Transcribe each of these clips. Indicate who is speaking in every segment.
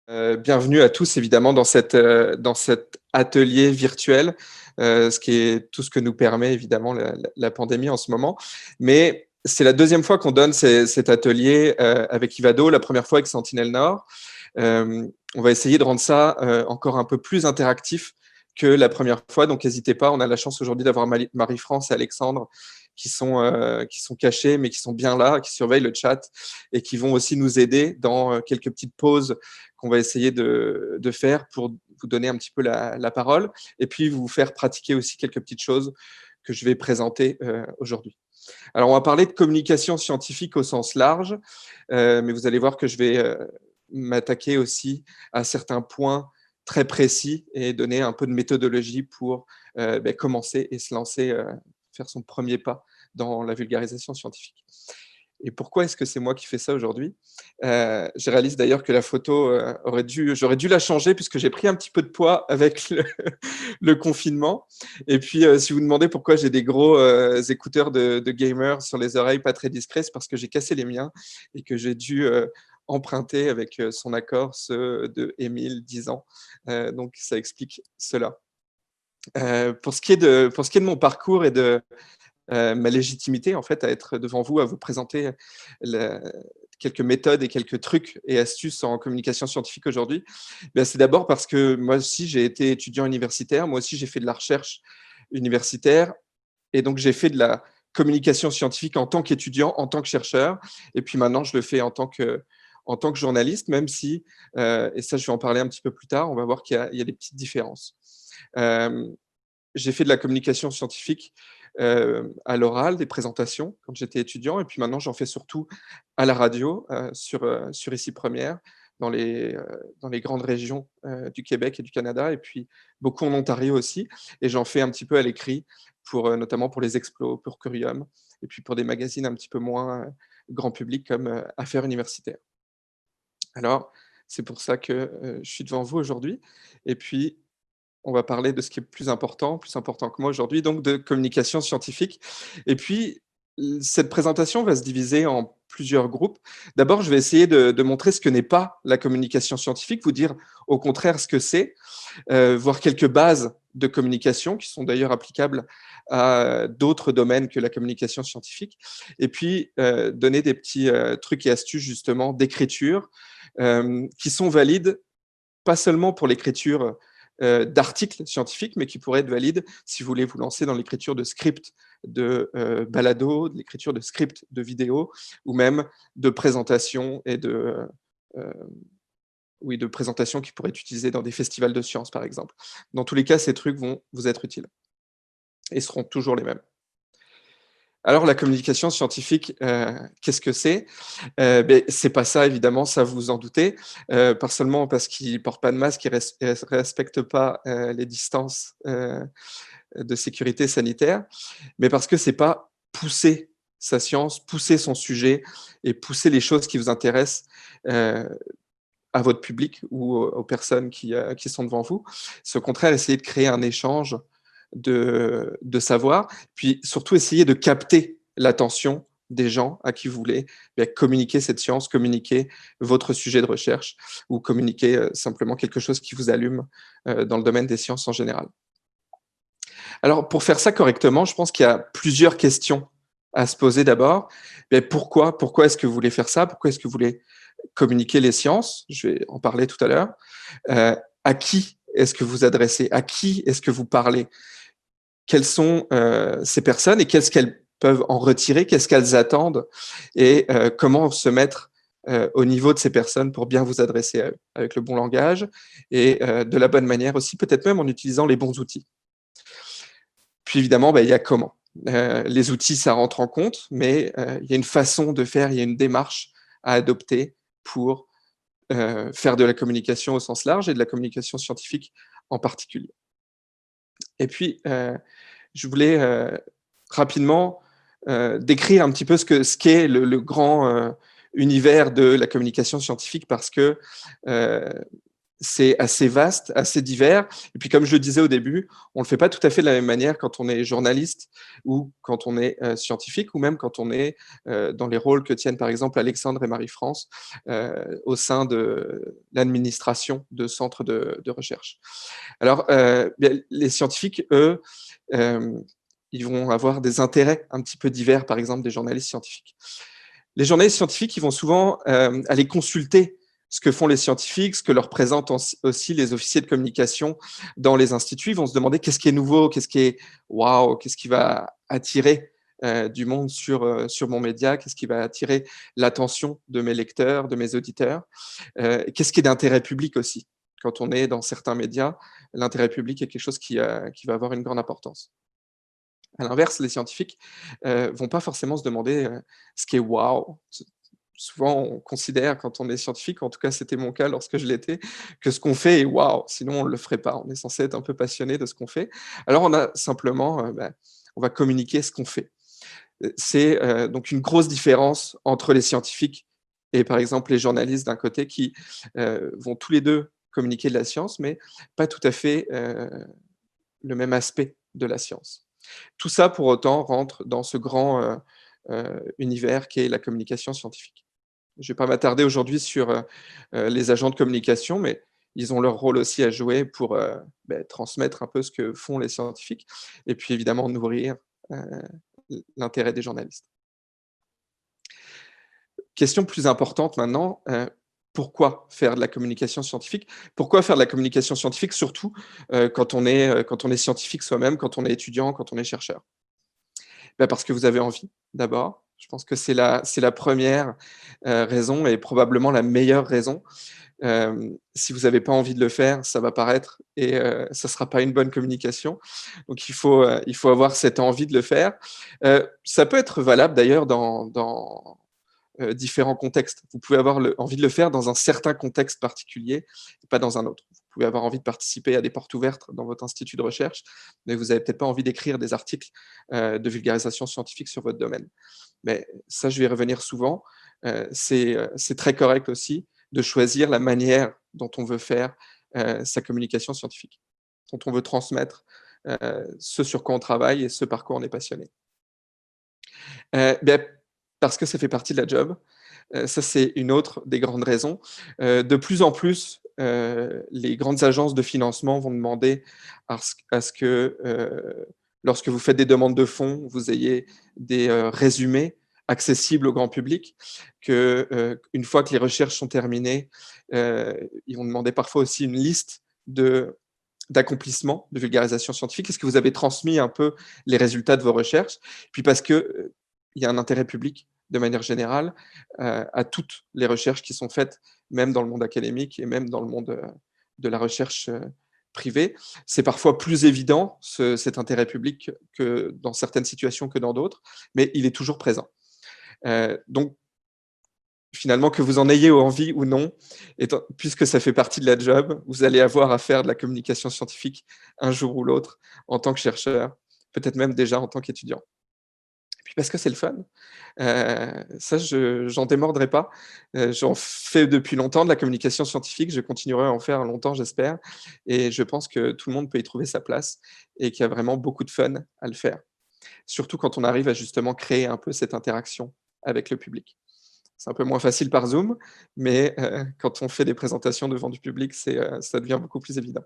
Speaker 1: Bienvenue à tous, évidemment, dans cet atelier virtuel, ce qui est tout ce que nous permet, évidemment, la pandémie en ce moment. Mais c'est la deuxième fois qu'on donne cet atelier avec Ivado, la première fois avec Sentinelle Nord. On va essayer de rendre ça encore un peu plus interactif que la première fois, donc n'hésitez pas. On a la chance aujourd'hui d'avoir Marie-France et Alexandre qui sont cachés, mais qui sont bien là, qui surveillent le chat et qui vont aussi nous aider dans quelques petites pauses qu'on va essayer de faire pour vous donner un petit peu la parole et puis vous faire pratiquer aussi quelques petites choses que je vais présenter aujourd'hui. Alors, on va parler de communication scientifique au sens large, mais vous allez voir que je vais m'attaquer aussi à certains points très précis et donner un peu de méthodologie pour commencer et se lancer, faire son premier pas dans la vulgarisation scientifique. Et pourquoi est-ce que c'est moi qui fais ça aujourd'hui? Je réalise d'ailleurs que la photo, j'aurais dû la changer puisque j'ai pris un petit peu de poids avec le confinement. Et puis, si vous demandez pourquoi j'ai des gros écouteurs de gamer sur les oreilles pas très discrets, c'est parce que j'ai cassé les miens et que j'ai dû emprunter avec son accord ceux de Émile, 10 ans. Donc, ça explique cela. Pour ce qui est de mon parcours et de ma légitimité en fait à être devant vous, à vous présenter quelques méthodes et quelques trucs et astuces en communication scientifique aujourd'hui, c'est d'abord parce que moi aussi j'ai été étudiant universitaire, moi aussi j'ai fait de la recherche universitaire et donc j'ai fait de la communication scientifique en tant qu'étudiant, en tant que chercheur, et puis maintenant je le fais en tant que journaliste, même si, et ça je vais en parler un petit peu plus tard, on va voir qu'il y a des petites différences. J'ai fait de la communication scientifique à l'oral, des présentations quand j'étais étudiant, et puis maintenant j'en fais surtout à la radio, sur Ici Première, dans les grandes régions du Québec et du Canada, et puis beaucoup en Ontario aussi, et j'en fais un petit peu à l'écrit, notamment pour les explos, pour Curium, et puis pour des magazines un petit peu moins grand public comme Affaires universitaires. Alors, c'est pour ça que je suis devant vous aujourd'hui, et puis on va parler de ce qui est plus important que moi aujourd'hui, donc de communication scientifique. Et puis, cette présentation va se diviser en plusieurs groupes. D'abord, je vais essayer de montrer ce que n'est pas la communication scientifique, vous dire au contraire ce que c'est, voir quelques bases de communication qui sont d'ailleurs applicables à d'autres domaines que la communication scientifique, et puis donner des petits trucs et astuces justement d'écriture qui sont valides pas seulement pour l'écriture d'articles scientifiques, mais qui pourraient être valides si vous voulez vous lancer dans l'écriture de scripts de balado, de l'écriture de scripts de vidéos, ou même de présentations et de présentations qui pourraient être utilisées dans des festivals de sciences, par exemple. Dans tous les cas, ces trucs vont vous être utiles et seront toujours les mêmes. Alors, la communication scientifique, qu'est-ce que c'est? C'est pas ça, évidemment, ça vous en doutez, pas seulement parce qu'ils portent pas de masque, ils respectent pas les distances de sécurité sanitaire, mais parce que c'est pas pousser sa science, pousser son sujet et pousser les choses qui vous intéressent à votre public ou aux personnes qui sont devant vous. C'est au contraire essayer de créer un échange de savoir, puis surtout essayer de capter l'attention des gens à qui vous voulez communiquer cette science, communiquer votre sujet de recherche ou communiquer simplement quelque chose qui vous allume dans le domaine des sciences en général. Alors, pour faire ça correctement, je pense qu'il y a plusieurs questions à se poser d'abord. Pourquoi est-ce que vous voulez faire ça? Pourquoi est-ce que vous voulez communiquer les sciences? Je vais en parler tout à l'heure. À qui est-ce que vous adressez? À qui est-ce que vous parlez? Quelles sont ces personnes et qu'est-ce qu'elles peuvent en retirer? Qu'est-ce qu'elles attendent? Et comment se mettre au niveau de ces personnes pour bien vous adresser à eux, avec le bon langage et de la bonne manière aussi, peut-être même en utilisant les bons outils. Puis évidemment, il y a comment. Les outils, ça rentre en compte, mais il y a une façon de faire, il y a une démarche à adopter pour faire de la communication au sens large et de la communication scientifique en particulier. Et puis, je voulais rapidement décrire un petit peu ce qu'est le grand univers de la communication scientifique, parce que c'est assez vaste, assez divers. Et puis, comme je le disais au début, on ne le fait pas tout à fait de la même manière quand on est journaliste ou quand on est scientifique ou même quand on est dans les rôles que tiennent par exemple Alexandre et Marie-France au sein de l'administration de centres de recherche. Alors, les scientifiques, eux, euh, ils vont avoir des intérêts un petit peu divers, par exemple des journalistes scientifiques. Les journalistes scientifiques, ils vont souvent aller consulter ce que font les scientifiques, ce que leur présentent aussi les officiers de communication dans les instituts. Ils vont se demander qu'est-ce qui est nouveau, qu'est-ce qui est waouh, qu'est-ce qui va attirer du monde sur mon média, qu'est-ce qui va attirer l'attention de mes lecteurs, de mes auditeurs, qu'est-ce qui est d'intérêt public aussi. Quand on est dans certains médias, l'intérêt public est quelque chose qui va avoir une grande importance. À l'inverse, les scientifiques vont pas forcément se demander ce qui est waouh. Souvent, on considère, quand on est scientifique, en tout cas c'était mon cas lorsque je l'étais, que ce qu'on fait est waouh, sinon on ne le ferait pas. On est censé être un peu passionné de ce qu'on fait. Alors on a simplement, on va communiquer ce qu'on fait. C'est donc une grosse différence entre les scientifiques et par exemple les journalistes d'un côté qui vont tous les deux communiquer de la science, mais pas tout à fait le même aspect de la science. Tout ça, pour autant, rentre dans ce grand univers qu'est la communication scientifique. Je ne vais pas m'attarder aujourd'hui sur les agents de communication, mais ils ont leur rôle aussi à jouer pour transmettre un peu ce que font les scientifiques et puis évidemment nourrir euh, l'intérêt des journalistes. Question plus importante maintenant, pourquoi faire de la communication scientifique? Pourquoi faire de la communication scientifique, surtout quand on est scientifique soi-même, quand on est étudiant, quand on est chercheur? Parce que vous avez envie, d'abord. Je pense que c'est la première raison et probablement la meilleure raison. Si vous n'avez pas envie de le faire, ça va paraître et ça ne sera pas une bonne communication. Donc il faut avoir cette envie de le faire. Ça peut être valable d'ailleurs dans différents contextes. Vous pouvez avoir envie de le faire dans un certain contexte particulier et pas dans un autre. Vous pouvez avoir envie de participer à des portes ouvertes dans votre institut de recherche, mais vous n'avez peut-être pas envie d'écrire des articles de vulgarisation scientifique sur votre domaine. Mais ça, je vais y revenir souvent. C'est très correct aussi de choisir la manière dont on veut faire sa communication scientifique, dont on veut transmettre ce sur quoi on travaille et ce par quoi on est passionné. Bien, parce que ça fait partie de la job. Ça, c'est une autre des grandes raisons. De plus en plus, les grandes agences de financement vont demander à ce que, lorsque vous faites des demandes de fonds, vous ayez des résumés accessibles au grand public, qu'une fois que les recherches sont terminées, ils vont demander parfois aussi une liste d'accomplissements de vulgarisation scientifique. Est-ce que vous avez transmis un peu les résultats de vos recherches? Puis parce que il y a un intérêt public de manière générale à toutes les recherches qui sont faites, même dans le monde académique et même dans le monde de la recherche privée. C'est parfois plus évident, cet intérêt public, que dans certaines situations que dans d'autres, mais il est toujours présent. Donc, finalement, que vous en ayez envie ou non, puisque ça fait partie de la job, vous allez avoir à faire de la communication scientifique un jour ou l'autre en tant que chercheur, peut-être même déjà en tant qu'étudiant. Et puis parce que c'est le fun. Ça, j'en démordrai pas. J'en fais depuis longtemps de la communication scientifique. Je continuerai à en faire longtemps, j'espère. Et je pense que tout le monde peut y trouver sa place et qu'il y a vraiment beaucoup de fun à le faire. Surtout quand on arrive à justement créer un peu cette interaction avec le public. C'est un peu moins facile par Zoom, mais quand on fait des présentations devant du public, ça devient beaucoup plus évident.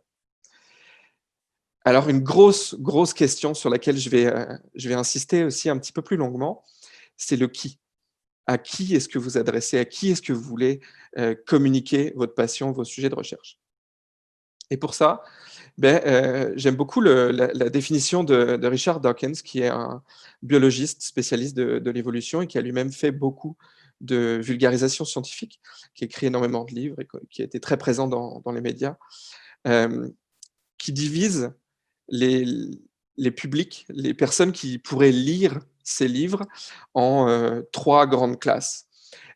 Speaker 1: Alors une grosse question sur laquelle je vais insister aussi un petit peu plus longuement, c'est le qui. À qui est-ce que vous adressez? À qui est-ce que vous voulez communiquer votre passion, vos sujets de recherche? Et pour ça, j'aime beaucoup la définition de Richard Dawkins, qui est un biologiste spécialiste de l'évolution et qui a lui-même fait beaucoup de vulgarisation scientifique, qui a écrit énormément de livres et qui a été très présent dans les médias, qui divise les, les publics, les personnes qui pourraient lire ces livres en trois grandes classes.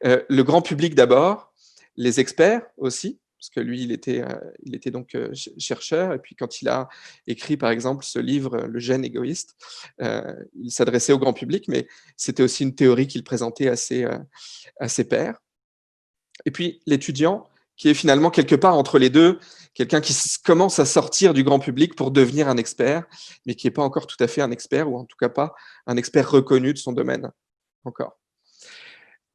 Speaker 1: Le grand public d'abord, les experts aussi, parce que lui, il était donc chercheur, et puis quand il a écrit, par exemple, ce livre, Le gène égoïste, il s'adressait au grand public, mais c'était aussi une théorie qu'il présentait à ses pairs. Et puis l'étudiant, qui est finalement quelque part entre les deux, quelqu'un qui commence à sortir du grand public pour devenir un expert, mais qui n'est pas encore tout à fait un expert, ou en tout cas pas un expert reconnu de son domaine encore.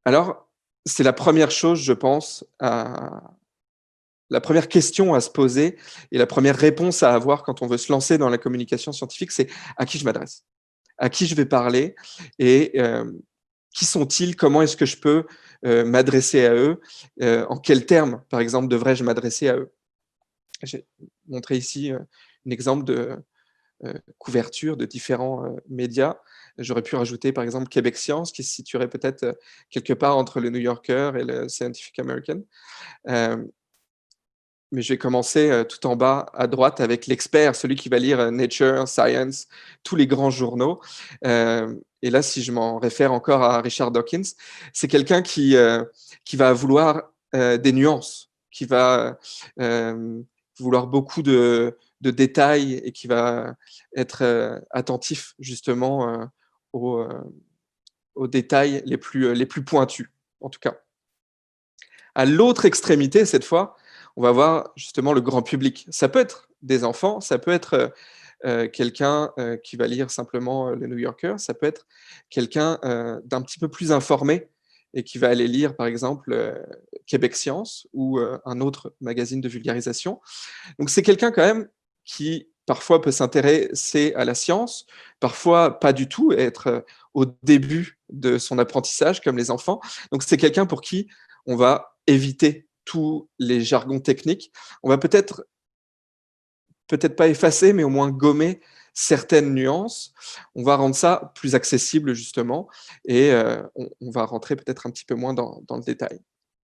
Speaker 1: Alors, c'est la première chose, je pense, la première question à se poser et la première réponse à avoir quand on veut se lancer dans la communication scientifique, c'est à qui je m'adresse, à qui je vais parler et qui sont-ils, comment est-ce que je peux m'adresser à eux, en quels termes, par exemple, devrais-je m'adresser à eux. J'ai montré ici un exemple de couverture de différents médias. J'aurais pu rajouter, par exemple, Québec Science, qui se situerait peut-être quelque part entre le New Yorker et le Scientific American. Mais je vais commencer tout en bas à droite avec l'expert, celui qui va lire Nature, Science, tous les grands journaux. Et là, si je m'en réfère encore à Richard Dawkins, c'est quelqu'un qui va vouloir des nuances, qui va vouloir beaucoup de détails et qui va être attentif justement aux détails les plus pointus, en tout cas. À l'autre extrémité, cette fois, on va voir justement le grand public. Ça peut être des enfants, ça peut être quelqu'un qui va lire simplement le New Yorker, ça peut être quelqu'un d'un petit peu plus informé et qui va aller lire, par exemple, Québec Science ou un autre magazine de vulgarisation. Donc, c'est quelqu'un quand même qui parfois peut s'intéresser à la science, parfois pas du tout, être au début de son apprentissage, comme les enfants. Donc, c'est quelqu'un pour qui on va éviter tous les jargons techniques. On va peut-être pas effacer, mais au moins gommer certaines nuances. On va rendre ça plus accessible, justement, et on va rentrer peut-être un petit peu moins dans le détail,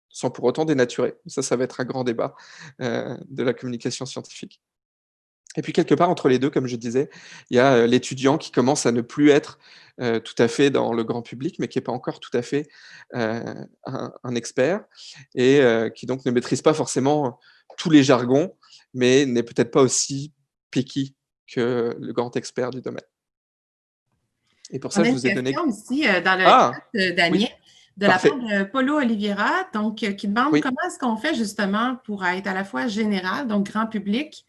Speaker 1: sans pour autant dénaturer. Ça va être un grand débat de la communication scientifique. Et puis, quelque part entre les deux, comme je disais, il y a l'étudiant qui commence à ne plus être tout à fait dans le grand public, mais qui n'est pas encore tout à fait un expert, et qui donc ne maîtrise pas forcément tous les jargons, mais n'est peut-être pas aussi picky que le grand expert du domaine. Et pour
Speaker 2: On
Speaker 1: ça,
Speaker 2: a
Speaker 1: je
Speaker 2: une
Speaker 1: vous ai donné...
Speaker 2: question ici dans le
Speaker 1: Ah,
Speaker 2: chat
Speaker 1: oui,
Speaker 2: d'Agnès, de la
Speaker 1: parfait.
Speaker 2: part de Paulo Oliveira, donc, qui demande
Speaker 1: Oui.
Speaker 2: comment est-ce qu'on fait justement pour être à la fois général, donc grand public,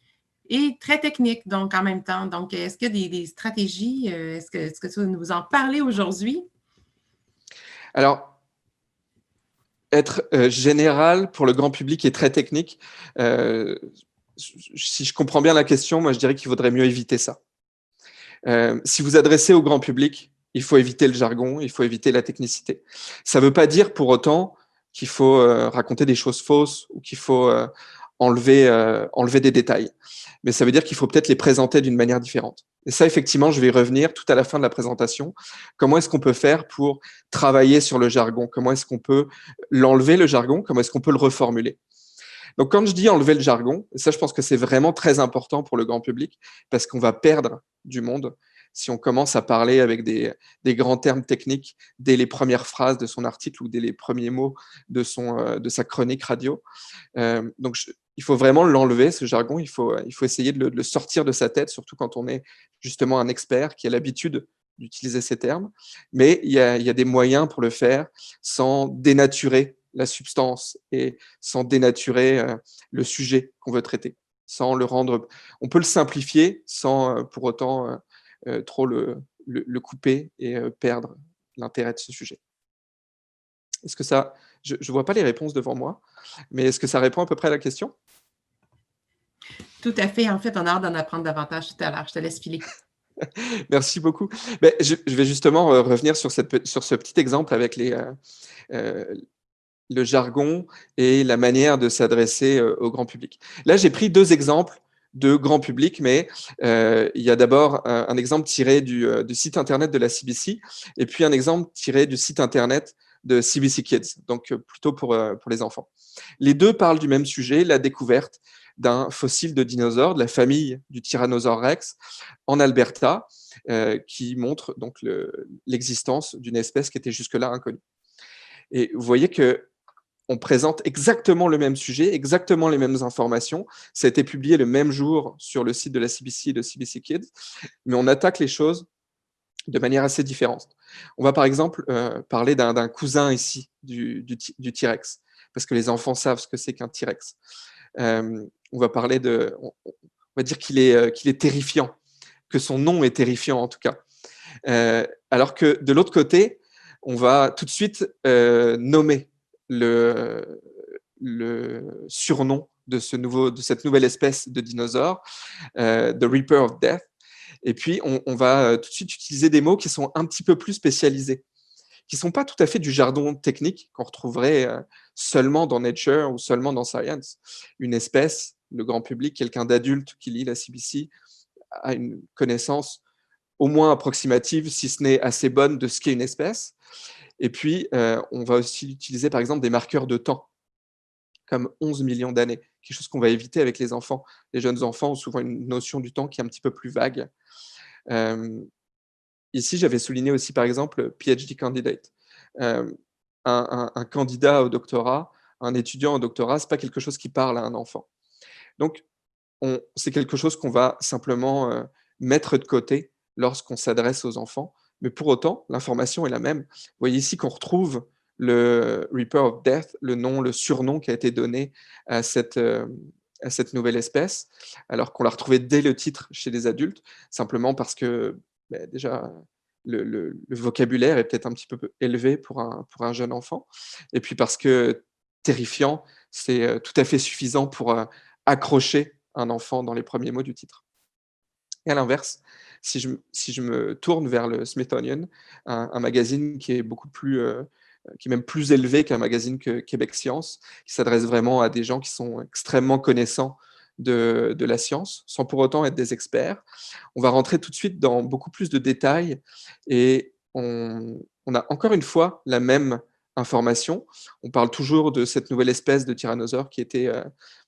Speaker 2: et très technique, donc en même temps. Donc, est-ce qu'il y a des stratégies? Est-ce que tu veux nous en parler aujourd'hui?
Speaker 1: Alors, être général pour le grand public et très technique, si je comprends bien la question, moi je dirais qu'il vaudrait mieux éviter ça. Si vous adressez au grand public, il faut éviter le jargon, il faut éviter la technicité. Ça ne veut pas dire pour autant qu'il faut raconter des choses fausses ou qu'il faut enlever des détails. Mais ça veut dire qu'il faut peut-être les présenter d'une manière différente. Et ça, effectivement, je vais y revenir tout à la fin de la présentation. Comment est-ce qu'on peut faire pour travailler sur le jargon? Comment est-ce qu'on peut l'enlever, le jargon? Comment est-ce qu'on peut le reformuler? Donc, quand je dis enlever le jargon, ça, je pense que c'est vraiment très important pour le grand public parce qu'on va perdre du monde si on commence à parler avec des grands termes techniques dès les premières phrases de son article ou dès les premiers mots de sa chronique radio. Donc, il faut vraiment l'enlever, ce jargon. Il faut essayer de le sortir de sa tête, surtout quand on est justement un expert qui a l'habitude d'utiliser ces termes. Mais il y a des moyens pour le faire sans dénaturer la substance et sans dénaturer le sujet qu'on veut traiter, sans le rendre... On peut le simplifier sans pour autant trop le couper et perdre l'intérêt de ce sujet. Est-ce que ça... Je ne vois pas les réponses devant moi, mais est-ce que ça répond à peu près à la question?
Speaker 2: Tout à fait. En fait, on a hâte d'en apprendre davantage tout à l'heure. Je te laisse filer.
Speaker 1: Merci beaucoup. Mais je vais justement revenir sur ce petit exemple avec le jargon et la manière de s'adresser au grand public. Là, j'ai pris deux exemples de grand public, mais il y a d'abord un exemple tiré du site internet de la CBC et puis un exemple tiré du site internet de CBC Kids, donc plutôt pour les enfants. Les deux parlent du même sujet, la découverte d'un fossile de dinosaure de la famille du Tyrannosaure Rex en Alberta, qui montre donc l'existence d'une espèce qui était jusque-là inconnue. Et vous voyez que on présente exactement le même sujet, exactement les mêmes informations. Ça a été publié le même jour sur le site de la CBC et de CBC Kids, mais on attaque les choses de manière assez différente. On va par exemple parler d'un cousin ici du T-Rex, parce que les enfants savent ce que c'est qu'un T-Rex. On va parler on va dire qu'il est terrifiant, que son nom est terrifiant en tout cas. Alors que de l'autre côté, on va tout de suite nommer le surnom de cette nouvelle espèce de dinosaure, The Reaper of Death. Et puis, on va tout de suite utiliser des mots qui sont un petit peu plus spécialisés, qui ne sont pas tout à fait du jargon technique qu'on retrouverait seulement dans Nature ou seulement dans Science. Une espèce, le grand public, quelqu'un d'adulte qui lit la CBC, a une connaissance au moins approximative, si ce n'est assez bonne, de ce qu'est une espèce. Et puis, on va aussi utiliser, par exemple, des marqueurs de temps, comme 11 millions d'années, quelque chose qu'on va éviter avec les enfants. Les jeunes enfants ont souvent une notion du temps qui est un petit peu plus vague. Ici, j'avais souligné aussi, par exemple, PhD candidate. Un candidat au doctorat, un étudiant au doctorat, ce n'est pas quelque chose qui parle à un enfant. Donc, c'est quelque chose qu'on va simplement mettre de côté lorsqu'on s'adresse aux enfants. Mais pour autant, l'information est la même. Vous voyez ici qu'on retrouve le Reaper of Death, le surnom qui a été donné à cette nouvelle espèce, alors qu'on l'a retrouvé dès le titre chez les adultes, simplement parce que déjà, le vocabulaire est peut-être un petit peu élevé pour un jeune enfant, et puis parce que terrifiant, c'est tout à fait suffisant pour accrocher un enfant dans les premiers mots du titre. Et à l'inverse, si je me tourne vers le Smithsonian, un magazine qui est beaucoup plus, qui est même plus élevé qu'un magazine que Québec Science, qui s'adresse vraiment à des gens qui sont extrêmement connaissants de la science, sans pour autant être des experts. On va rentrer tout de suite dans beaucoup plus de détails et on a encore une fois la même information. On parle toujours de cette nouvelle espèce de tyrannosaure qui était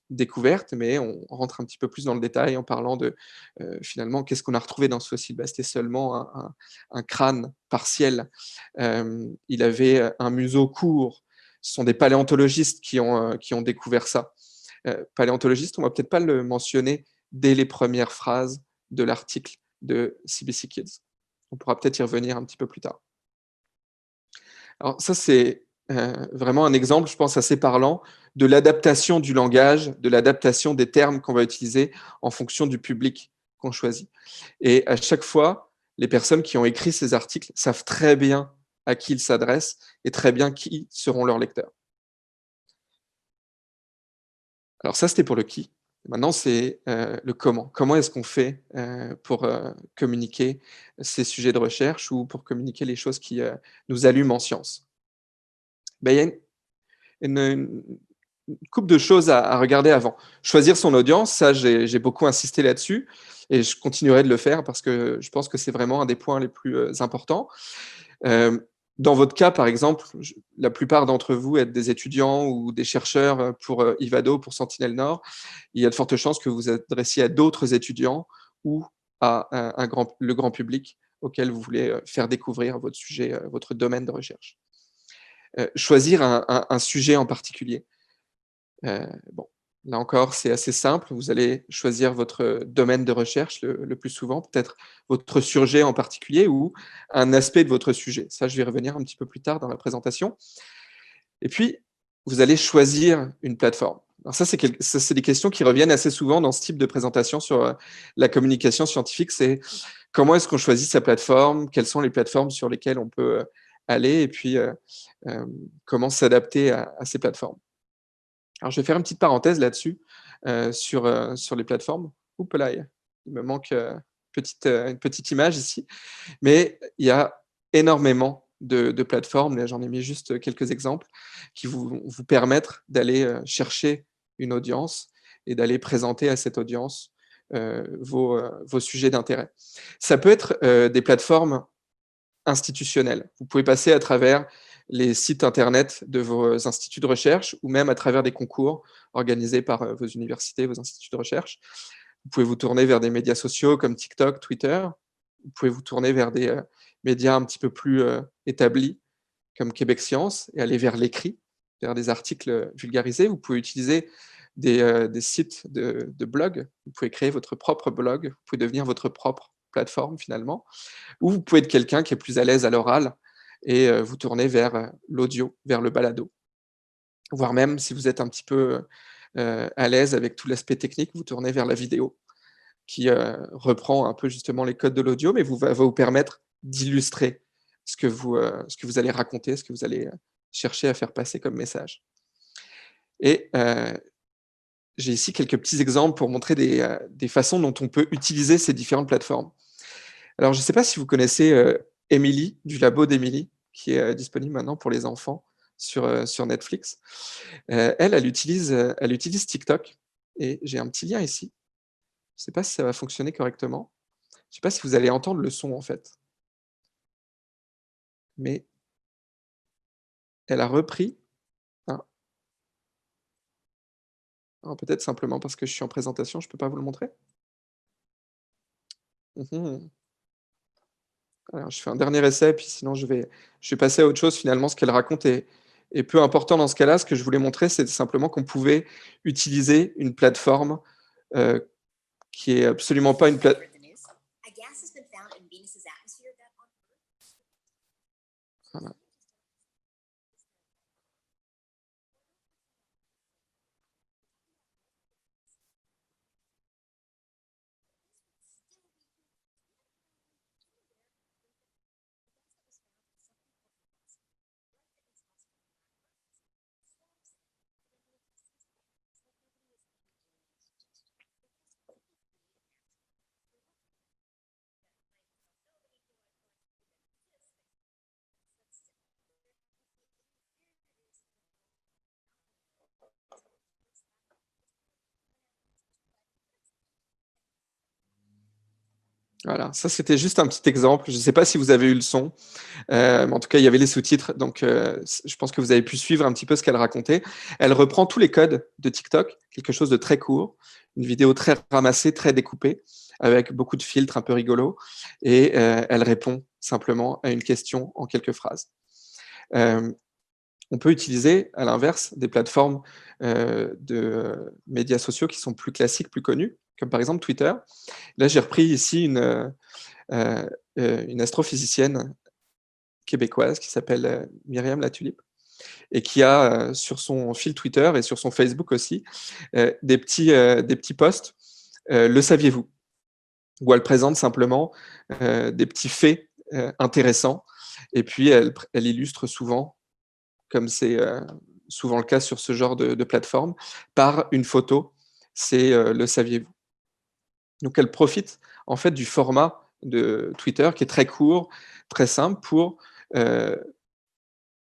Speaker 1: découverte, mais on rentre un petit peu plus dans le détail en parlant de finalement qu'est-ce qu'on a retrouvé dans ce fossile. C'était seulement un crâne partiel. Il avait un museau court. Ce sont des paléontologistes qui ont découvert ça. Paléontologistes, on ne va peut-être pas le mentionner dès les premières phrases de l'article de CBC Kids. On pourra peut-être y revenir un petit peu plus tard. Alors ça, c'est vraiment un exemple, je pense, assez parlant de l'adaptation du langage, de l'adaptation des termes qu'on va utiliser en fonction du public qu'on choisit. Et à chaque fois, les personnes qui ont écrit ces articles savent très bien à qui ils s'adressent et très bien qui seront leurs lecteurs. Alors ça, c'était pour le qui. Maintenant, c'est le comment. Comment est-ce qu'on fait pour communiquer ces sujets de recherche ou pour communiquer les choses qui nous allument en sciences? Il y a une couple de choses à regarder avant. Choisir son audience, ça, j'ai beaucoup insisté là-dessus et je continuerai de le faire parce que je pense que c'est vraiment un des points les plus importants. Dans votre cas, par exemple, la plupart d'entre vous êtes des étudiants ou des chercheurs pour Ivado, pour Sentinelle Nord. Il y a de fortes chances que vous vous adressiez à d'autres étudiants ou à le grand public auquel vous voulez faire découvrir votre sujet, votre domaine de recherche. Choisir un sujet en particulier. Bon, là encore, c'est assez simple. Vous allez choisir votre domaine de recherche le plus souvent, peut-être votre sujet en particulier ou un aspect de votre sujet. Ça, je vais revenir un petit peu plus tard dans la présentation. Et puis, vous allez choisir une plateforme. Alors ça, c'est des questions qui reviennent assez souvent dans ce type de présentation sur la communication scientifique. C'est comment est-ce qu'on choisit sa plateforme? Quelles sont les plateformes sur lesquelles on peut aller? Et puis, comment s'adapter à ces plateformes? Alors, je vais faire une petite parenthèse là-dessus, sur les plateformes. Oups là, il me manque une petite image ici. Mais il y a énormément de plateformes, là j'en ai mis juste quelques exemples, qui vont vous permettre d'aller chercher une audience et d'aller présenter à cette audience vos sujets d'intérêt. Ça peut être des plateformes institutionnelles. Vous pouvez passer à travers les sites internet de vos instituts de recherche ou même à travers des concours organisés par vos universités, vos instituts de recherche. Vous pouvez vous tourner vers des médias sociaux comme TikTok, Twitter. Vous pouvez vous tourner vers des médias un petit peu plus établis comme Québec Science et aller vers l'écrit, vers des articles vulgarisés. Vous pouvez utiliser des sites de blog. Vous pouvez créer votre propre blog. Vous pouvez devenir votre propre plateforme finalement. Ou vous pouvez être quelqu'un qui est plus à l'aise à l'oral et vous tourner vers l'audio, vers le balado. voire même si vous êtes un petit peu à l'aise avec tout l'aspect technique, vous tournez vers la vidéo qui reprend un peu justement les codes de l'audio, mais va vous permettre d'illustrer ce que vous allez raconter, ce que vous allez chercher à faire passer comme message. Et j'ai ici quelques petits exemples pour montrer des façons dont on peut utiliser ces différentes plateformes. Alors, je ne sais pas si vous connaissez Emily, du labo d'Emily, qui est disponible maintenant pour les enfants sur Netflix. Elle utilise TikTok, et j'ai un petit lien ici. Je ne sais pas si ça va fonctionner correctement. Je ne sais pas si vous allez entendre le son, en fait. Mais elle a repris. Ah, peut-être simplement parce que je suis en présentation, je ne peux pas vous le montrer. Alors, je fais un dernier essai, puis sinon je vais passer à autre chose. Finalement, ce qu'elle raconte est peu important dans ce cas-là. Ce que je voulais montrer, c'est simplement qu'on pouvait utiliser une plateforme qui est absolument pas une plateforme. Voilà. Voilà, ça c'était juste un petit exemple. Je ne sais pas si vous avez eu le son, mais en tout cas il y avait les sous-titres, donc je pense que vous avez pu suivre un petit peu ce qu'elle racontait. Elle reprend tous les codes de TikTok, quelque chose de très court, une vidéo très ramassée, très découpée, avec beaucoup de filtres un peu rigolos, et elle répond simplement à une question en quelques phrases. On peut utiliser, à l'inverse, des plateformes de médias sociaux qui sont plus classiques, plus connues, comme par exemple Twitter. Là, j'ai repris ici une astrophysicienne québécoise qui s'appelle Myriam Latulipe, et qui a sur son fil Twitter et sur son Facebook aussi des petits posts. Le saviez-vous? Où elle présente simplement des petits faits intéressants, et puis elle illustre souvent, comme c'est souvent le cas sur ce genre de plateforme, par une photo. C'est le saviez-vous? Donc elle profite en fait du format de Twitter qui est très court, très simple, pour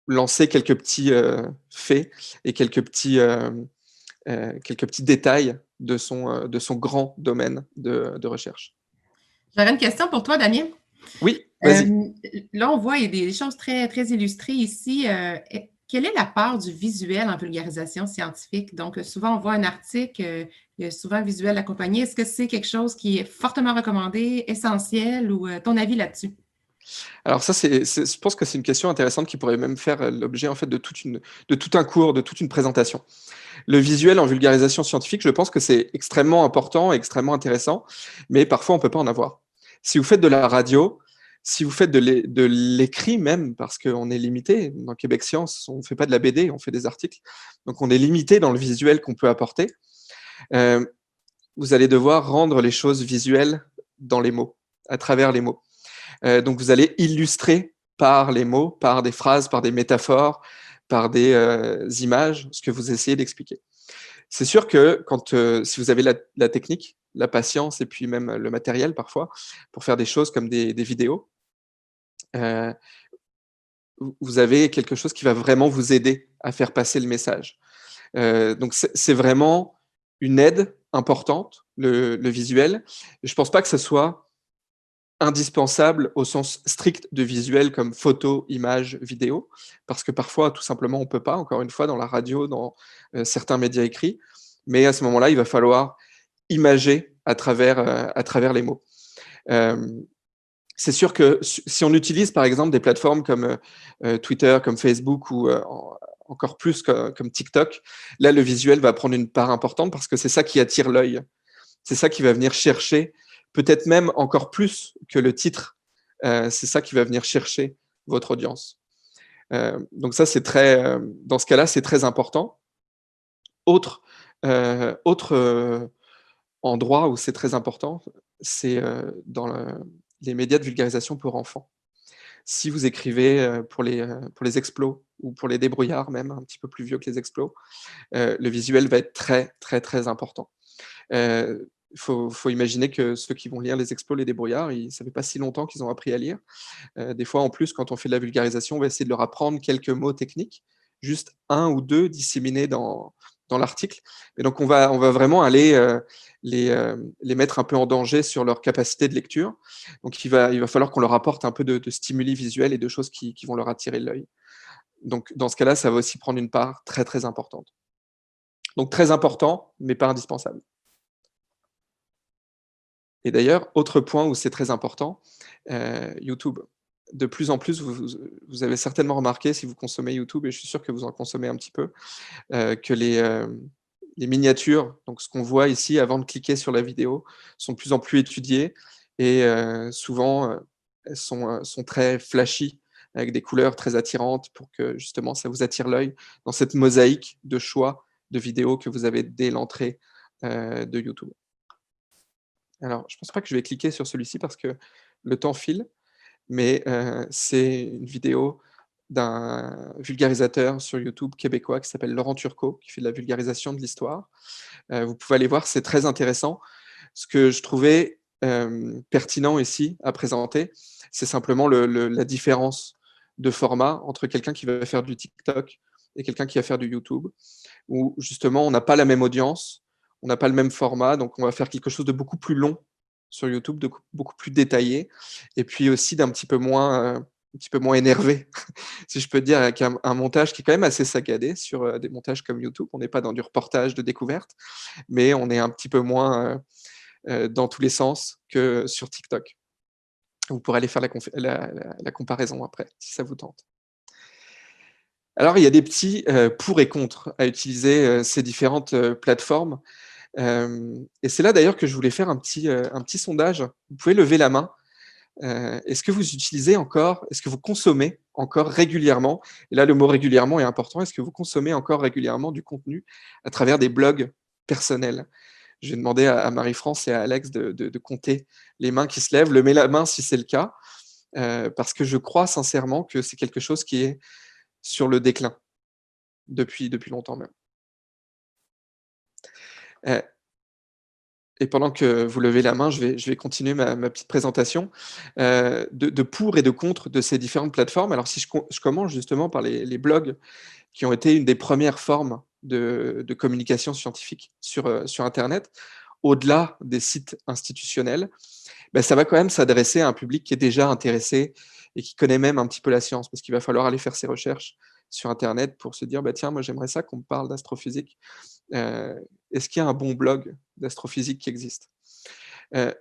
Speaker 1: lancer quelques petits faits et quelques petits détails de son grand domaine de recherche.
Speaker 2: J'aurais une question pour toi, Damien.
Speaker 1: Oui, vas-y.
Speaker 2: Là, on voit, il y a des choses très, très illustrées ici. Quelle est la part du visuel en vulgarisation scientifique? Donc, souvent, on voit un article, il y a souvent un visuel accompagné. Est-ce que c'est quelque chose qui est fortement recommandé, essentiel, ou ton avis là-dessus?
Speaker 1: Alors ça, je pense que c'est une question intéressante qui pourrait même faire l'objet en fait de tout un cours, de toute une présentation. Le visuel en vulgarisation scientifique, je pense que c'est extrêmement important, extrêmement intéressant, mais parfois on ne peut pas en avoir. Si vous faites de la radio, si vous faites de l'écrit même, parce qu'on est limité, dans Québec Science, on ne fait pas de la BD, on fait des articles, donc on est limité dans le visuel qu'on peut apporter, vous allez devoir rendre les choses visuelles dans les mots, à travers les mots. Donc vous allez illustrer par les mots, par des phrases, par des métaphores, par des images, ce que vous essayez d'expliquer. C'est sûr que si vous avez la technique, la patience et puis même le matériel parfois, pour faire des choses comme des vidéos, vous avez quelque chose qui va vraiment vous aider à faire passer le message. Donc c'est vraiment une aide importante, le visuel. Je ne pense pas que ce soit indispensable au sens strict de visuel comme photo, image, vidéo, parce que parfois, tout simplement, on ne peut pas, encore une fois, dans la radio, dans certains médias écrits, mais à ce moment-là, il va falloir imager à travers les mots. C'est sûr que si on utilise, par exemple, des plateformes comme Twitter, comme Facebook, ou encore plus comme TikTok, là, le visuel va prendre une part importante parce que c'est ça qui attire l'œil. C'est ça qui va venir chercher, peut-être même encore plus que le titre, c'est ça qui va venir chercher votre audience. Donc ça, dans ce cas-là, c'est très important. Autre endroit où c'est très important, c'est dans les médias de vulgarisation pour enfants. Si vous écrivez pour les explos ou pour les débrouillards, même un petit peu plus vieux que les explos, le visuel va être très, très, très important. Il faut imaginer que ceux qui vont lire les explos, les débrouillards, ça fait pas si longtemps qu'ils ont appris à lire. Des fois, en plus, quand on fait de la vulgarisation, on va essayer de leur apprendre quelques mots techniques, juste un ou deux disséminés dans l'article. Et donc, on va vraiment aller les mettre un peu en danger sur leur capacité de lecture. Donc, il va falloir qu'on leur apporte un peu de stimuli visuels et de choses qui vont leur attirer l'œil. Donc, dans ce cas-là, ça va aussi prendre une part très, très importante. Donc, très important, mais pas indispensable. Et d'ailleurs, autre point où c'est très important, YouTube. De plus en plus, vous avez certainement remarqué, si vous consommez YouTube, et je suis sûr que vous en consommez un petit peu, que les miniatures, donc ce qu'on voit ici avant de cliquer sur la vidéo, sont de plus en plus étudiées et souvent, elles sont très flashy, avec des couleurs très attirantes pour que justement ça vous attire l'œil dans cette mosaïque de choix de vidéos que vous avez dès l'entrée de YouTube. Alors, je ne pense pas que je vais cliquer sur celui-ci parce que le temps file, mais c'est une vidéo d'un vulgarisateur sur YouTube québécois qui s'appelle Laurent Turcot, qui fait de la vulgarisation de l'histoire. Vous pouvez aller voir, c'est très intéressant. Ce que je trouvais pertinent ici à présenter, c'est simplement la différence de format entre quelqu'un qui va faire du TikTok et quelqu'un qui va faire du YouTube, où justement on n'a pas la même audience, on n'a pas le même format, donc on va faire quelque chose de beaucoup plus long sur YouTube, de beaucoup plus détaillé, et puis aussi d'un un petit peu moins énervé, si je peux dire, avec un montage qui est quand même assez saccadé sur des montages comme YouTube. On n'est pas dans du reportage de découverte, mais on est un petit peu moins dans tous les sens que sur TikTok. Vous pourrez aller faire la comparaison après, si ça vous tente. Alors, il y a des petits pour et contre à utiliser ces différentes plateformes. Et c'est là d'ailleurs que je voulais faire un petit sondage. Vous pouvez lever la main. Est-ce que vous utilisez encore, est-ce que vous consommez encore régulièrement, et là le mot régulièrement est important, est-ce que vous consommez encore régulièrement du contenu à travers des blogs personnels? Je vais demander à Marie-France et à Alex de compter les mains qui se lèvent. Levez la main si c'est le cas, parce que je crois sincèrement que c'est quelque chose qui est sur le déclin depuis longtemps même. Euh, Et pendant que vous levez la main, je vais continuer ma petite présentation de pour et de contre de ces différentes plateformes. Alors, si je commence justement par les blogs qui ont été une des premières formes de communication scientifique sur Internet, au-delà des sites institutionnels, ben, ça va quand même s'adresser à un public qui est déjà intéressé et qui connaît même un petit peu la science, parce qu'il va falloir aller faire ses recherches sur Internet pour se dire, bah, tiens, moi j'aimerais ça qu'on me parle d'astrophysique. Est-ce qu'il y a un bon blog d'astrophysique qui existe?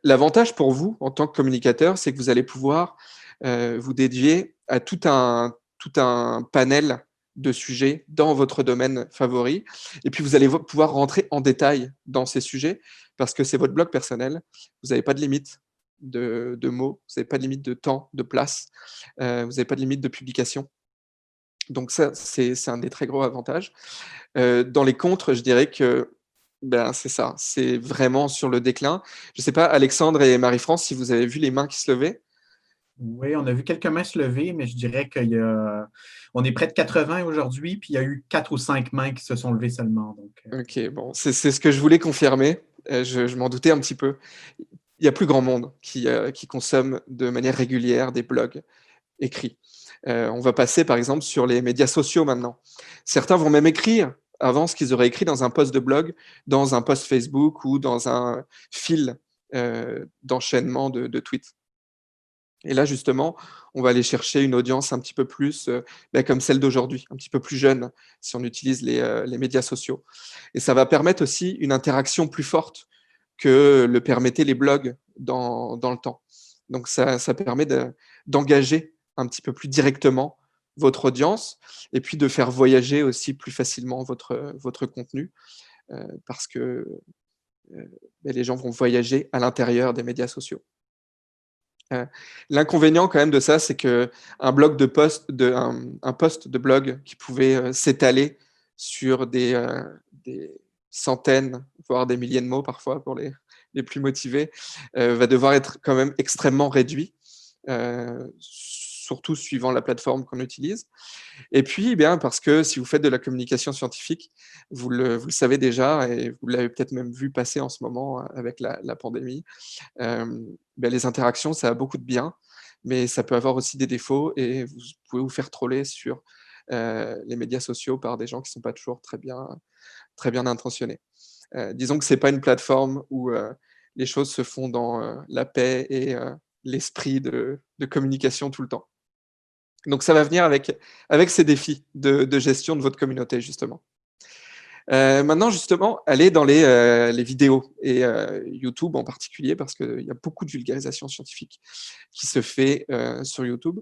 Speaker 1: L'avantage pour vous, en tant que communicateur, c'est que vous allez pouvoir vous dédier à tout un panel de sujets dans votre domaine favori. Et puis, vous allez pouvoir rentrer en détail dans ces sujets parce que c'est votre blog personnel. Vous n'avez pas de limite de mots, vous n'avez pas de limite de temps, de place, vous n'avez pas de limite de publication. Donc ça, c'est un des très gros avantages. Dans les contres, je dirais que ben, c'est ça, c'est vraiment sur le déclin. Je ne sais pas, Alexandre et Marie-France, si vous avez vu les mains qui se levaient.
Speaker 3: Oui, on a vu quelques mains se lever, mais je dirais on est près de 80 aujourd'hui, puis il y a eu 4 ou 5 mains qui se sont levées seulement. Donc,
Speaker 1: Ok, bon, c'est ce que je voulais confirmer. Je m'en doutais un petit peu. Il y a plus grand monde qui consomme de manière régulière des blogs écrits. On va passer par exemple sur les médias sociaux maintenant. Certains vont même écrire avant ce qu'ils auraient écrit dans un post de blog, dans un post Facebook ou dans un fil d'enchaînement de tweets. Et là, justement, on va aller chercher une audience un petit peu plus comme celle d'aujourd'hui, un petit peu plus jeune, si on utilise les médias sociaux. Et ça va permettre aussi une interaction plus forte que le permettaient les blogs dans le temps. Donc, ça permet d'engager un petit peu plus directement votre audience et puis de faire voyager aussi plus facilement votre contenu parce que les gens vont voyager à l'intérieur des médias sociaux. Euh, L'inconvénient quand même de ça, c'est qu'un blog de post, un post de blog qui pouvait s'étaler sur des centaines, voire des milliers de mots parfois pour les plus motivés, va devoir être quand même extrêmement réduit, surtout suivant la plateforme qu'on utilise. Et puis, eh bien, parce que si vous faites de la communication scientifique, vous le savez déjà, et vous l'avez peut-être même vu passer en ce moment avec la pandémie, ben, les interactions, ça a beaucoup de bien, mais ça peut avoir aussi des défauts, et vous pouvez vous faire troller sur les médias sociaux par des gens qui ne sont pas toujours très bien intentionnés. Disons que ce n'est pas une plateforme où les choses se font dans la paix et l'esprit de communication tout le temps. Donc ça va venir avec ces défis de gestion de votre communauté, justement. Maintenant, justement, aller dans les vidéos, et YouTube en particulier, parce qu'il y a beaucoup de vulgarisation scientifique qui se fait sur YouTube.